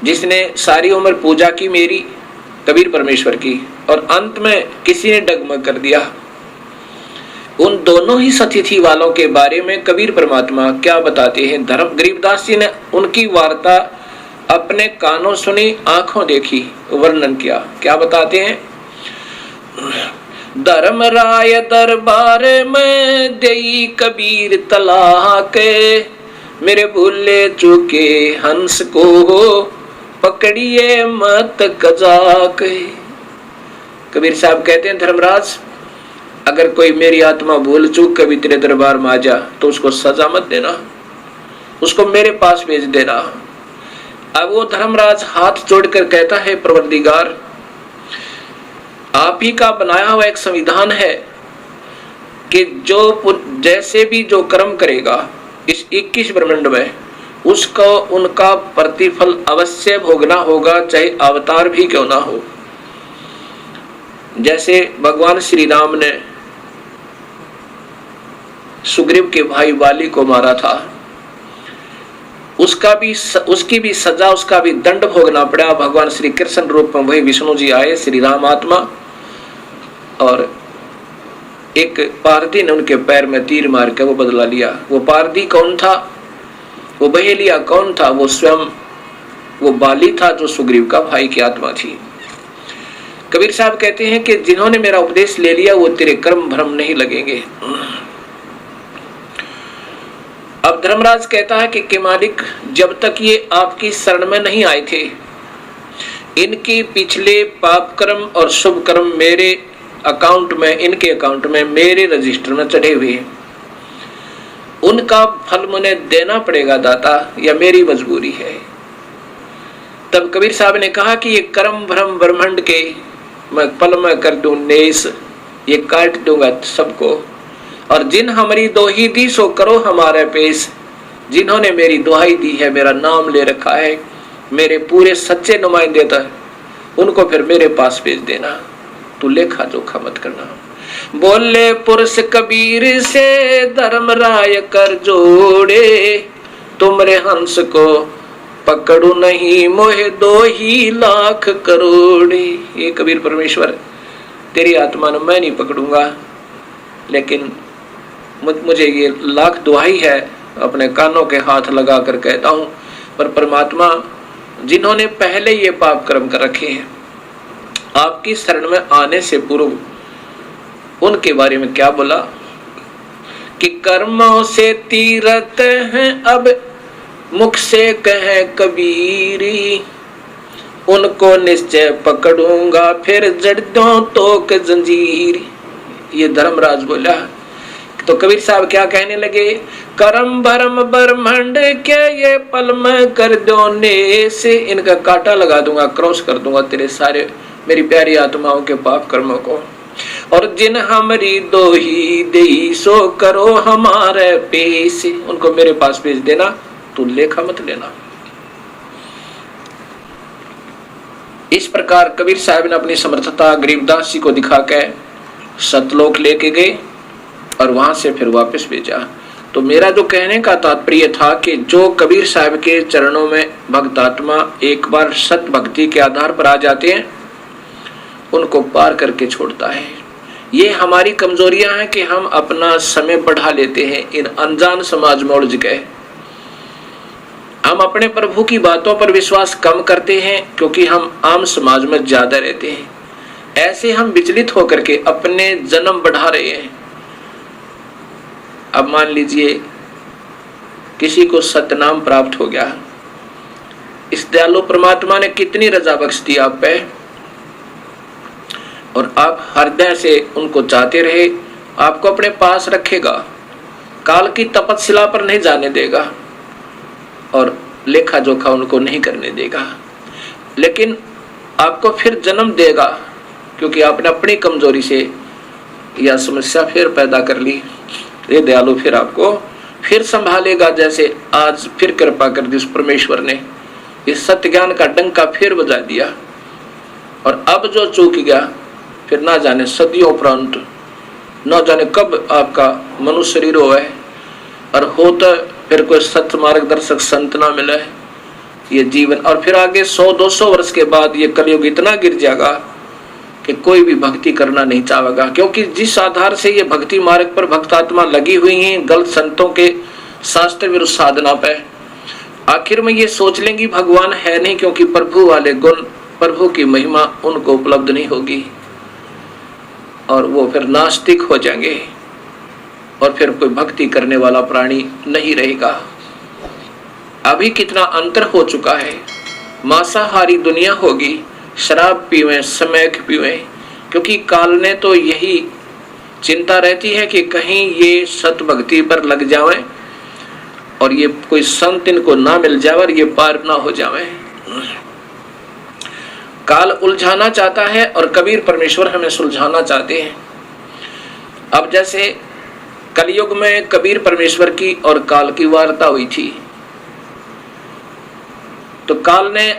जिसने सारी उम्र पूजा की मेरी कबीर परमेश्वर की और अंत में किसी ने डगमग कर दिया, उन दोनों ही सतिथि वालों के बारे में कबीर परमात्मा क्या बताते हैं। धर्म गरीबदास जी ने उनकी वार्ता अपने कानों सुनी, आंखों देखी, वर्णन किया। क्या बताते हैं? धर्मराय दरबार में देई कबीर तलाक, मेरे भूले चूके हंस को पकड़िए मत कजाक। कबीर साहब कहते हैं धर्मराज, अगर कोई मेरी आत्मा भूल चूक कभी तेरे दरबार में आ जा तो उसको सजा मत देना, उसको मेरे पास भेज देना। अब वो धर्मराज हाथ जोड़कर कहता है, परवरदिगार, आप ही का बनाया हुआ एक संविधान है कि जो जैसे भी जो कर्म करेगा इस 21 ब्रह्मांड में, उसको उनका प्रतिफल अवश्य भोगना होगा, चाहे अवतार भी क्यों ना हो। जैसे भगवान श्री राम ने सुग्रीव के भाई बाली को मारा था, उसकी भी सजा, उसका भी दंड भोगना पड़ा। भगवान श्री कृष्ण रूप में वही विष्णु जी आए, श्री राम आत्मा, और एक पारधी ने उनके पैर में तीर मार के वो बदला लिया। वो पारधी कौन था? वो बहेलिया कौन था? वो स्वयं वो बाली था जो सुग्रीव का भाई की आत्मा थी। कबीर साहब कहते हैं कि जिन्होंने मेरा उपदेश ले लिया वो तेरे कर्म भ्रम नहीं लगेंगे। अब धर्मराज कहता है कि मालिक, जब तक ये आपकी शरण में नहीं आए थे, इनके पिछले पाप कर्म और शुभ कर्म मेरे अकाउंट में, इनके अकाउंट में, मेरे रजिस्टर में चढ़े हुए हैं, उनका फल मुझे देना पड़ेगा दाता, या मेरी मजबूरी है। तब कबीर साहब ने कहा कि ये कर्म भ्रम ब्रह्मांड के मैं पल में कर दूं नेस, ये काट दूंगा सबको, और जिन हमारी दोही दी सो करो हमारे पेश। जिन्होंने मेरी दुहाई दी है, मेरा नाम ले रखा है, मेरे पूरे सच्चे नुमाइंदे था, उनको फिर मेरे पास भेज देना, तू लेखा जोखा मत करना। बोले पुरुष कबीर से धर्मराय कर जोड़े, तुमरे हंस को पकड़ू नहीं मोहे 2 लाख करोड़े। ये कबीर परमेश्वर, तेरी आत्मा ने मैं नहीं पकड़ूंगा, लेकिन मुझे ये लाख दुहाई है, अपने कानों के हाथ लगा कर कहता हूं। पर परमात्मा, जिन्होंने पहले ये पाप कर्म कर रखे हैं, आपकी शरण में आने से पूर्व उनके बारे में क्या बोला कि कर्मों से तीरथ हैं अब मुख से कहे कबीरी, उनको निश्चय पकड़ूंगा फिर जड़ दूं तो के जंजीर। ये धर्मराज बोला। तो कबीर साहब क्या कहने लगे? कर्म भरम ब्रह्मांड के ये पल में कर दो नेस, इनका कांटा लगा दूंगा, क्रॉस कर दूंगा तेरे सारे मेरी प्यारी आत्माओं के पाप कर्मों को। और जिन हमारी दोही देई सो करो हमारे पेश, उनको मेरे पास भेज देना, तू लेखा मत लेना। इस प्रकार कबीर साहब ने अपनी समर्थता गरीबदास जी को दिखा के सतलोक लेके गए और वहां से फिर वापस भेजा। तो मेरा जो कहने का तात्पर्य था कि जो कबीर साहब के चरणों में भक्तात्मा एक बार सत भक्ति के आधार पर आ जाते हैं, उनको पार करके छोड़ता है। ये हमारी कमजोरियां हैं कि हम अपना समय बढ़ा लेते हैं इन अनजान समाज में उलझ गए। हम अपने प्रभु की बातों पर विश्वास कम करते हैं क्योंकि हम आम समाज में ज्यादा रहते हैं। ऐसे हम विचलित होकर के अपने जन्म बढ़ा रहे हैं। अब मान लीजिए किसी को सतनाम प्राप्त हो गया, इस दयालु परमात्मा ने कितनी रजा बख्श दी आप पे, और आप हृदय से उनको चाहते रहे, आपको अपने पास रखेगा, काल की तपस्या पर नहीं जाने देगा और लेखा जोखा उनको नहीं करने देगा, लेकिन आपको फिर जन्म देगा क्योंकि आपने अपनी कमजोरी से यह समस्या फिर पैदा कर ली। ये दयालु फिर आपको फिर संभालेगा, जैसे आज फिर कृपा कर दी उस परमेश्वर ने, इस सत्य ज्ञान का डंका फिर बजा दिया। और अब जो चूक गया फिर ना जाने सदियों उपरांत, ना जाने कब आपका मनुष्य शरीर हो है और होता फिर कोई सत्य मार्गदर्शक संत ना मिले ये जीवन, और फिर आगे 100-200 वर्ष के बाद ये कलयुग इतना गिर जाएगा कि कोई भी भक्ति करना नहीं चाहेगा, क्योंकि जिस आधार से ये भक्ति मार्ग पर भक्तात्मा लगी हुई हैं गलत संतों के शास्त्र विरुद्ध साधना पे, आखिर में ये सोच लेंगी भगवान है नहीं, क्योंकि प्रभु वाले गुण, प्रभु की महिमा उनको उपलब्ध नहीं होगी और वो फिर नास्तिक हो जाएंगे और फिर कोई भक्ति करने वाला प्राणी नहीं रहेगा। अभी कितना अंतर हो चुका है, मांसाहारी दुनिया होगी, शराब पीवें, स्मैक पीवें, क्योंकि काल ने तो यही चिंता रहती है कि कहीं ये सत भक्ति पर लग जावे और ये कोई संत इनको ना मिल जाए और ये पार ना हो जावे। काल उलझाना चाहता है और कबीर परमेश्वर हमें सुलझाना चाहते हैं। अब जैसे कलयुग में कबीर परमेश्वर की और काल की वार्ता हुई थी, तो काल ने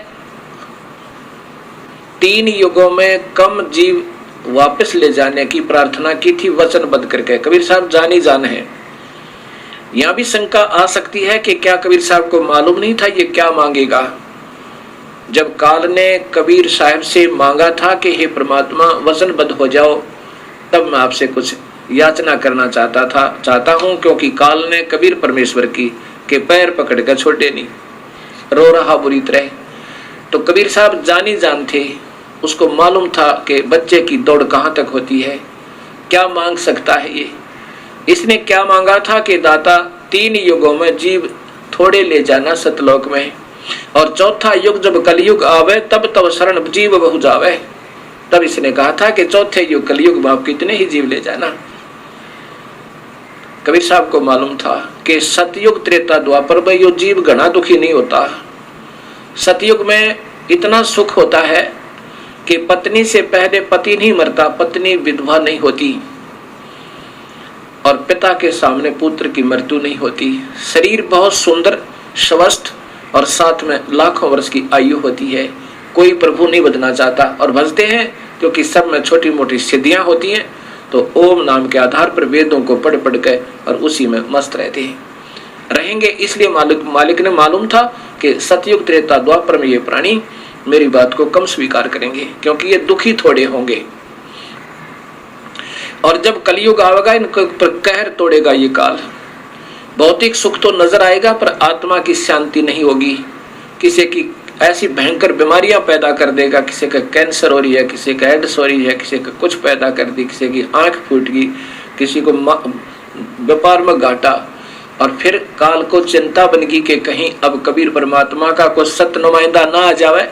3 युगों में कम जीव वापस ले जाने की प्रार्थना की थी वचनबद्ध करके। कबीर साहब जानी जान है। यहां भी शंका आ सकती है कि क्या कबीर साहब को मालूम नहीं था ये क्या मांगेगा। जब काल ने कबीर साहब से मांगा था कि हे परमात्मा वचनबद्ध हो जाओ, तब मैं आपसे कुछ याचना करना चाहता हूं, क्योंकि काल ने कबीर परमेश्वर की के पैर पकड़ कर छोड़े नहीं, रो रहा बुरी तरह। तो कबीर साहब जानी जान थे, उसको मालूम था कि बच्चे की दौड़ कहाँ तक होती है, क्या मांग सकता है ये। इसने क्या मांगा था कि दाता 3 युगों में जीव थोड़े ले जाना सतलोक में, और चौथा युग जब कलयुग आवे तब तब शरण जीव बहु जावे। तब इसने कहा था कि चौथे युग कलयुग में आप कितने ही जीव ले जाना। कबीर साहब को मालूम था कि सतयुग त्रेता द्वापर में यो जीव घना दुखी नहीं होता। सतयुग में इतना सुख होता है कि पत्नी से पहले पति नहीं मरता, पत्नी विधवा नहीं होती, और पिता के सामने पुत्र की मृत्यु नहीं होती। शरीर बहुत सुंदर स्वस्थ और साथ में लाखों वर्ष की आयु होती है। कोई प्रभु नहीं बदलना चाहता, और भजते हैं क्योंकि सब में छोटी मोटी सिद्धियां होती हैं, तो ओम नाम के आधार पर वेदों को पढ़ पढ़ के और उसी में मस्त रहते हैं रहेंगे। इसलिए मालिक ने मालूम था कि सतयुग त्रेता द्वापर में ये प्राणी मेरी बात को कम स्वीकार करेंगे, क्योंकि ये दुखी थोड़े होंगे, और जब कलयुग आएगा इनको पर कहर तोड़ेगा ये काल। भौतिक सुख तो नजर आएगा पर आत्मा की शांति नहीं होगी। किसी की ऐसी भयंकर बीमारियां पैदा कर देगा, किसी का कैंसर हो रही है, किसी का एड्स हो रही है, किसी का कुछ पैदा कर दी, किसी की आंख फूट गई, किसी को व्यापार में घाटा, और फिर काल को चिंता बन गई कि कहीं अब कबीर परमात्मा का कोई सत्य नुमाइंदा ना आ जावे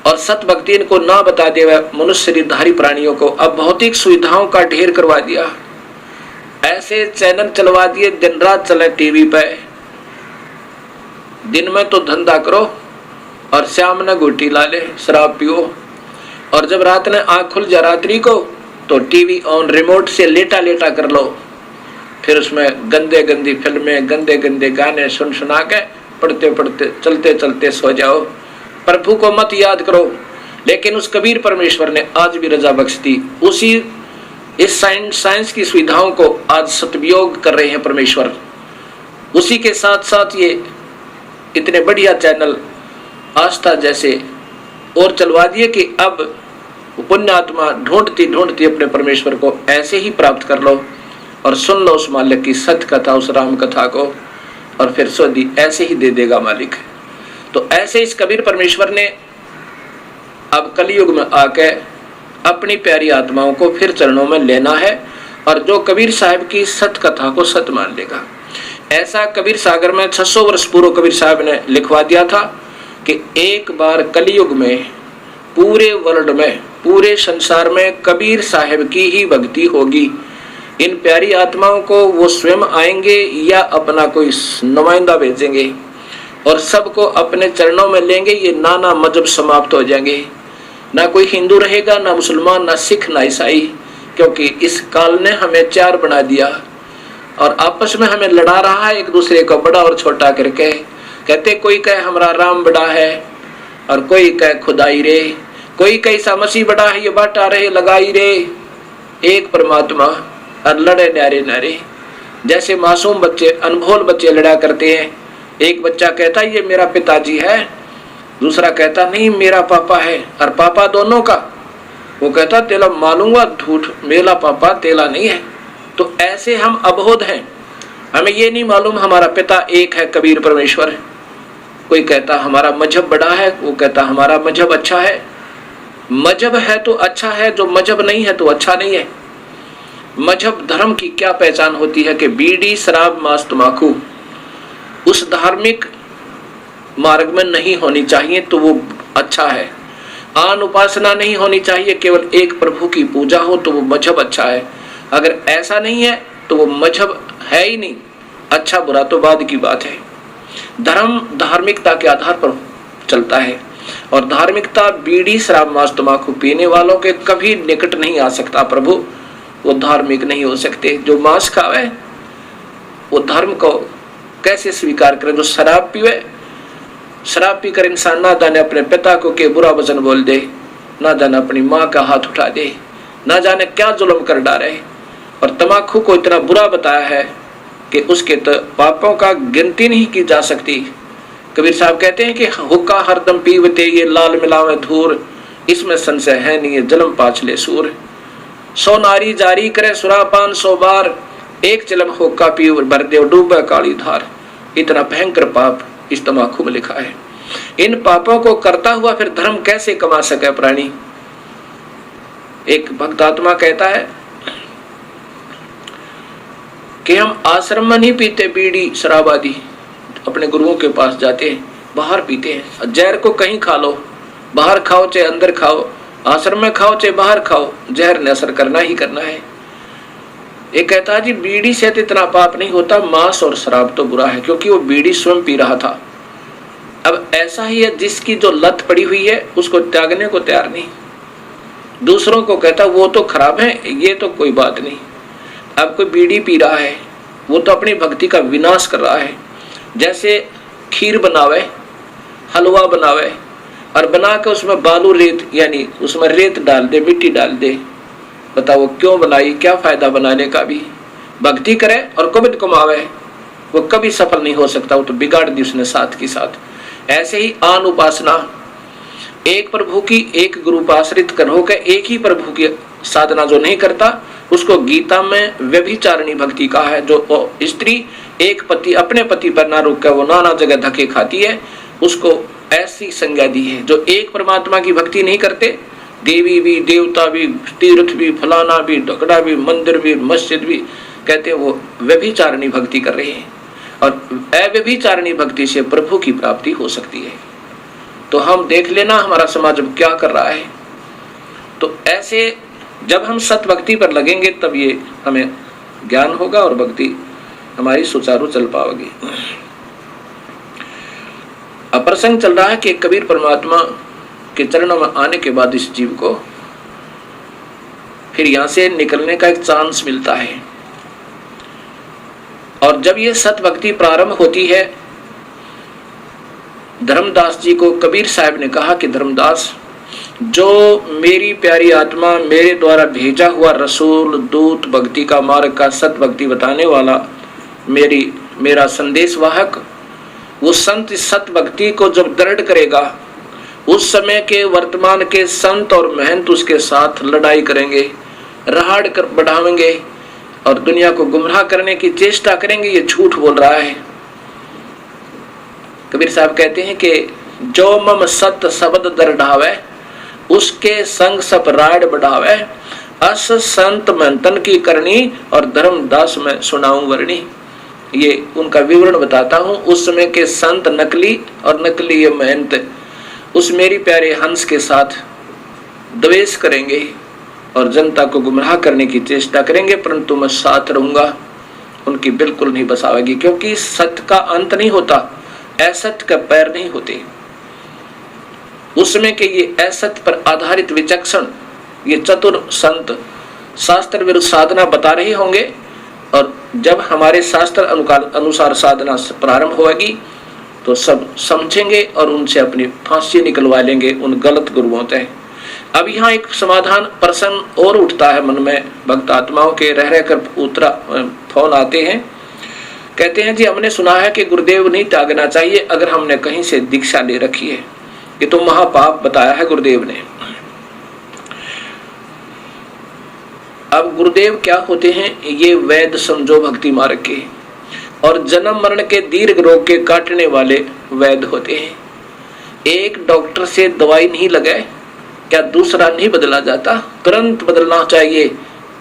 और सत भक्ति इनको ना बता दे मनुष्य शरीरधारी प्राणियों को। अब भौतिक सुविधाओं का ढेर करवा दिया, ऐसे चैनल चलवा दिए दिन रात चले टीवी पे। दिन में तो धंधा करो और शाम ने गुटी ला ले, शराब पियो, और जब रात ने आंख खुल जा रात्रि को तो टीवी ऑन रिमोट से लेटा लेटा कर लो, फिर उसमें गंदे गंदी फिल्में, गंदे गंदे गाने सुन सुना के पढ़ते पढ़ते चलते चलते सो जाओ। प्रभु को मत याद करो। लेकिन उस कबीर परमेश्वर ने आज भी रजा बख्श दी। उसी इस साइंस की सुविधाओं को आज सदुपयोग कर रहे हैं परमेश्वर। उसी के साथ साथ ये इतने बढ़िया चैनल आस्था जैसे और चलवा दिए कि अब पुण्य आत्मा ढूंढती ढूंढती अपने परमेश्वर को ऐसे ही प्राप्त कर लो और सुन लो उस मालिक की सत्य कथा, उस राम कथा को, और फिर सोदी ऐसे ही दे देगा मालिक। तो ऐसे इस कबीर परमेश्वर ने अब कलयुग में आके अपनी प्यारी आत्माओं को फिर चरणों में लेना है, और जो कबीर साहब की सत्य कथा को सत्य मान लेगा। ऐसा कबीर सागर में 600 वर्ष पूर्व कबीर साहब ने लिखवा दिया था कि एक बार कलयुग में पूरे वर्ल्ड में, पूरे संसार में कबीर साहब की ही भक्ति होगी। इन प्यारी आत्माओं को वो स्वयं आएंगे या अपना कोई नुमाइंदा भेजेंगे और सबको अपने चरणों में लेंगे। ये नाना मजहब समाप्त हो जाएंगे, ना कोई हिंदू रहेगा, ना मुसलमान, ना सिख, ना ईसाई, क्योंकि इस काल ने हमें चार बना दिया और आपस में हमें लड़ा रहा है एक दूसरे को बड़ा और छोटा करके। कहते कोई कहे हमारा राम बड़ा है और कोई कहे खुदाई रे, कोई कहे ईसा मसीह बड़ा है, ये बाटा रहे लगाई रे। एक परमात्मा और लड़े न्यारे न्यारे, जैसे मासूम बच्चे, अनभोल बच्चे लड़ा करते हैं। एक बच्चा कहता ये मेरा पिताजी है, दूसरा कहता नहीं मेरा पापा है, और पापा दोनों का। वो कहता तेला मालूंगा झूठ, मेरा पापा तेला नहीं है। तो ऐसे हम अबोध हैं, हमें ये नहीं मालूम हमारा पिता एक है कबीर परमेश्वर। कोई कहता हमारा मजहब बड़ा है, वो कहता हमारा मजहब अच्छा है। मजहब है तो अच्छा है, जो मजहब नहीं है तो अच्छा नहीं है। मजहब धर्म की क्या पहचान होती है कि बीड़ी, शराब, मांस, तंबाकू उस धार्मिक मार्ग में नहीं होनी चाहिए तो वो अच्छा है। आन उपासना नहीं होनी चाहिए, केवल एक प्रभु की पूजा हो तो वो मजहब अच्छा है। अगर ऐसा नहीं है तो वो मजहब है ही नहीं। अच्छा बुरा तो बाद की बात है। धर्म धार्मिकता के आधार पर चलता है, और धार्मिकता बीड़ी, शराब, मांस, तंबाकू पीने वालों के कभी निकट नहीं आ सकता। प्रभु वो धार्मिक नहीं हो सकते। जो मांस खावे वो धर्म को कैसे स्वीकार करे। जो शराब पीवे, शराब पीकर इंसान ना जाने अपने पिता को के बुरा वचन बोल दे, ना जाने अपनी माँ का हाथ उठा दे, ना जाने क्या जुल्म कर डाले। और तंबाकू को इतना बुरा बताया है कि उसके तो पापों का गिनती नहीं की जा सकती। कबीर साहब कहते हैं कि हुक्का हरदम पीवते ये लाल मिलावे धूर, इसमें संशय है नहीं ये जन्म पाछले सूर। 100 नारी जारी करे सुरापान 100 बार, एक चिलम हुक्का पी भर दे डूबे काली धार। इतना भयंकर पाप इस तंबाकू में लिखा है। इन पापों को करता हुआ फिर धर्म कैसे कमा सके प्राणी। एक भक्तात्मा कहता है कि हम आश्रम में नहीं पीते बीड़ी शराब आदि, अपने गुरुओं के पास जाते हैं, बाहर पीते हैं। जहर को कहीं खा लो, बाहर खाओ चाहे अंदर खाओ, आश्रम में खाओ चाहे बाहर खाओ, जहर ने असर करना ही करना है। एक कहता है जी बीड़ी से तो इतना पाप नहीं होता, मांस और शराब तो बुरा है, क्योंकि वो बीड़ी स्वयं पी रहा था। अब ऐसा ही है जिसकी जो लत पड़ी हुई है उसको त्यागने को तैयार नहीं। दूसरों को कहता वो तो खराब है, ये तो कोई बात नहीं। अब कोई बीड़ी पी रहा है, वो तो अपनी भक्ति का विनाश कर रहा है। जैसे खीर बनावे, हलवा बनावे और बना के उसमें बालू रेत यानी उसमें रेत डाल दे, मिट्टी डाल दे, बताओ क्यों बनाई, क्या फायदा बनाने का भी। भक्ति करे और कुबित कमावे, वो कभी सफल नहीं हो सकता, वो तो बिगाड़ दी उसने साथ की साथ। ऐसे ही आन उपासना, एक प्रभु की एक गुरु पर आश्रित कर होकर एक ही प्रभु की साधना जो नहीं करता उसको गीता में व्यभिचारिणी भक्ति कहा है। जो स्त्री एक पति अपने पति पर ना रुक कर वो नाना जगह धक्के खाती है, उसको ऐसी संज्ञा दी है। जो एक परमात्मा की भक्ति नहीं करते, देवी भी, देवता भी, तीर्थ भी, फलाना भी, ढकड़ा भी, मंदिर भी, मस्जिद भी, कहते हैं वो व्यभिचारिणी भक्ति कर रहे हैं। और अव्यभिचारिणी भक्ति से प्रभु की प्राप्ति हो सकती है। तो हम देख लेना हमारा समाज अब क्या कर रहा है। तो ऐसे जब हम सत भक्ति पर लगेंगे तब ये हमें ज्ञान होगा और भक्ति हमारी सुचारू चल पाएगी। अब प्रसंग चल रहा है कि कबीर परमात्मा के चरणों में आने के बाद इस जीव को फिर यहां से निकलने का एक चांस मिलता है। और जब ये सत भक्ति प्रारंभ होती है, धर्मदास जी को कबीर साहब ने कहा कि धर्मदास जो मेरी प्यारी आत्मा, मेरे द्वारा भेजा हुआ रसूल, दूत, भक्ति का मार्ग का सत भक्ति बताने वाला, मेरा संदेश वाहक, वो संत सत भक्ति को जब दृढ़ करेगा, उस समय के वर्तमान के संत और महंत उसके साथ लड़ाई करेंगे, राहड़ कर बढ़ावेंगे और दुनिया को गुमराह करने की चेष्टा करेंगे। ये झूठ बोल रहा है। कबीर साहब कहते हैं कि जो मम सत शब्द दर ढावे, उसके संग सब राड बढ़ावे, अस संत मंथन की करनी और धर्मदास में सुनाऊं वर्णी। ये उनका विवरण बताता हूं। उस समय के संत नकली और नकली ये महंत उस मेरी प्यारे हंस के साथ द्वेष करेंगे और जनता को गुमराह करने की चेष्टा करेंगे, परंतु मैं साथ रहूंगा, उनकी बिल्कुल नहीं बसावेगी, क्योंकि सत्य का अंत नहीं होता, असत्य का पैर नहीं होते। उसमें के ये असत्य पर आधारित विचक्षण, ये चतुर संत शास्त्र विरुद्ध साधना बता रहे होंगे, और जब हमारे शास्त्र अनुसार साधना प्रारंभ होगी तो सब समझेंगे और उनसे अपनी फांसी निकलवा लेंगे उन गलत गुरुओं से। अब यहाँ एक समाधान प्रश्न और उठता है मन में, भक्त आत्माओं के रह रहकर फोन आते हैं, कहते हैं जी हमने सुना है कि गुरुदेव नहीं त्यागना चाहिए अगर हमने कहीं से दीक्षा ले रखी है, ये तो महापाप बताया है गुरुदेव ने। अब गुरुदेव क्या होते हैं? ये वैद समझो भक्ति मार्ग के और जन्म मरण के दीर्घ रोग के काटने वाले वैद होते हैं। एक डॉक्टर से दवाई नहीं लगाए क्या दूसरा नहीं बदला जाता? तुरंत बदलना चाहिए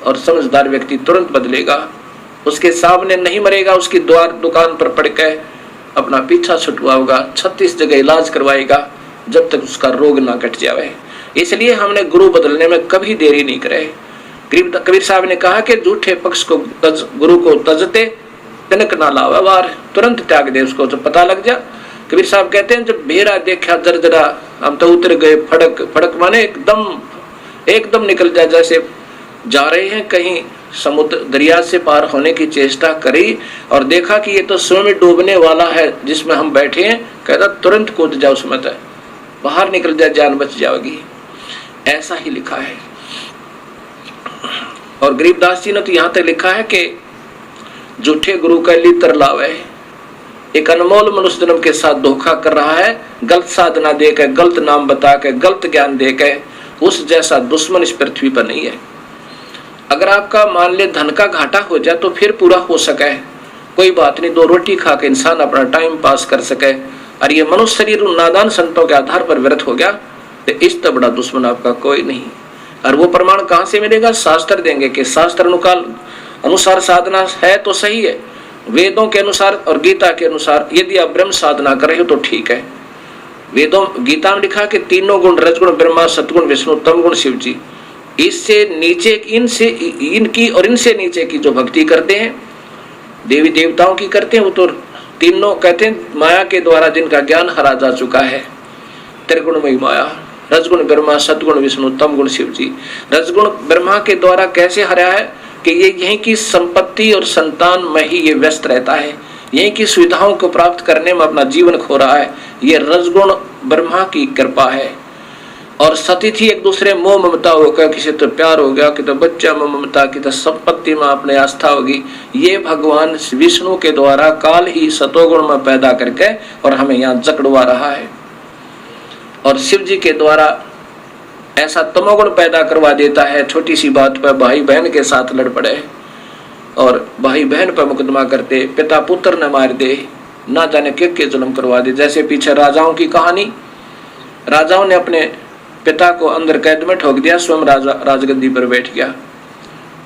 और समझदार व्यक्ति तुरंत बदलेगा। उसके सामने नहीं मरेगा, उसकी दुकान पर पड़ के अपना पीछा छुटवाएगा, 36 जगह इलाज करवाएगा जब तक उसका रोग ना कट जाए। इसलिए हमने गुरु बदलने में कभी देरी नहीं करे। कबीर साहब ने कहा कि झूठे पक्ष को गुरु को तजते तिनक ना लावा वार, तुरंत त्याग दे उसको जब पता लग जा। कबीर साहब कहते हैं जब भेरा देखा जर्जरा, हम तो उतर गए फड़क। फड़क माने एकदम निकल जाए, जैसे जा रहे हैं कहीं समुद्र दरिया से पार होने की चेष्टा करी और देखा कि ये तो स्वयं डूबने वाला है जिसमें हम बैठे हैं, कहता तुरंत कूद जाओ उसमें, बाहर निकल जाए, जान बच जाएगी। ऐसा ही लिखा है। और गरीबदास जी ने तो यहाँ तक लिखा है कि झूठे गुरु का लितर लावे, एक अनमोल मनुष्य जन्म के साथ धोखा कर रहा है, गलत साधना देकर, गलत नाम बता के, गलत ज्ञान देकर, उस जैसा दुश्मन इस पृथ्वी पर नहीं है। अगर आपका मान ले धन का घाटा हो जाए तो फिर पूरा हो सके, कोई बात नहीं, 2 रोटी खा के इंसान अपना टाइम पास कर सके, और ये मनुष्य शरीर उन नादान संतों के आधार पर व्यर्थ हो गया, तो इस तो बड़ा दुश्मन आपका कोई नहीं। और वो प्रमाण कहाँ से मिलेगा? शास्त्र देंगे कि शास्त्र अनुसार साधना है तो सही है, वेदों के अनुसार और गीता के अनुसार यदि आप ब्रह्म साधना कर रहे हो तो ठीक है। वेदों गीता में लिखा कि तीनों गुण रजगुण ब्रह्मा, सतगुण विष्णु, तम गुण शिव जी, इससे नीचे इनकी और इनसे नीचे की जो भक्ति करते हैं, देवी देवताओं की करते हैं, वो तो तीनों कहते हैं माया के द्वारा जिनका ज्ञान हरा जा चुका है, त्रिगुणमयी माया, रजगुण ब्रह्मा, सतगुण विष्णु, तम गुण शिव जी। रजगुण ब्रह्मा के द्वारा कैसे हरा है कि ये यहीं की संपत्ति और संतान में ही ये व्यस्त रहता है, यहीं की सुविधाओं को प्राप्त करने में अपना जीवन खो रहा है, ये रजगुण ब्रह्मा की कृपा है। और सतिथि एक दूसरे मोह ममता होगा, किसी तो प्यार हो गया, कि तो बच्चा में ममता, की तो संपत्ति में अपने आस्था होगी, ये भगवान विष्णु के द्वारा काल ही सतोगुण में पैदा करके और हमें यहाँ जकड़वा रहा है। और शिव जी के द्वारा ऐसा तमोगुण पैदा करवा देता है, छोटी सी बात पर भाई बहन के साथ लड़ पड़े और भाई बहन पर मुकदमा करते, पिता पुत्र न मार दे, ना जाने के जुल्म करवा दे। जैसे पीछे राजाओं की कहानी, राजाओं ने अपने पिता को अंदर कैद में ठोक दिया, स्वयं राजगद्दी पर बैठ गया,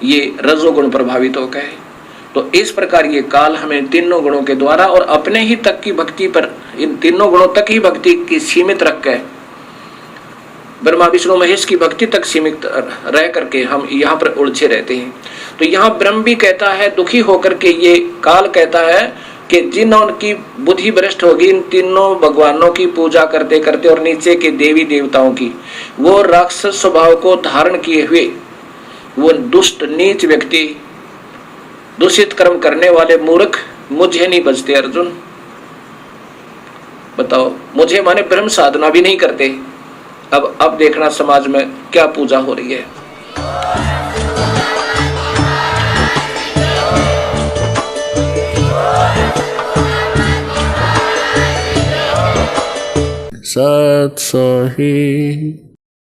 ये रजोगुण प्रभावित हो गए। तो इस प्रकार ये काल हमें तीनों गुणों के द्वारा और अपने ही तक की भक्ति पर, इन तीनों गुणों तक ही भक्ति की सीमित रख के, ब्रह्मा विष्णु महेश की भक्ति तक सीमित रह करके हम यहाँ पर उलझे रहते हैं। तो यहाँ ब्रह्म भी कहता है, दुखी होकर के ये काल कहता है कि जिन्हों की बुद्धि भ्रष्ट होगी इन तीनों भगवानों की पूजा करते करते और नीचे के देवी देवताओं की, वो राक्षस स्वभाव को धारण किए हुए वो दुष्ट नीच व्यक्ति, दूषित कर्म करने वाले मूर्ख मुझे नहीं बचते। अर्जुन बताओ, मुझे माने ब्रह्म साधना भी नहीं करते, अब देखना समाज में क्या पूजा हो रही है। सत्सही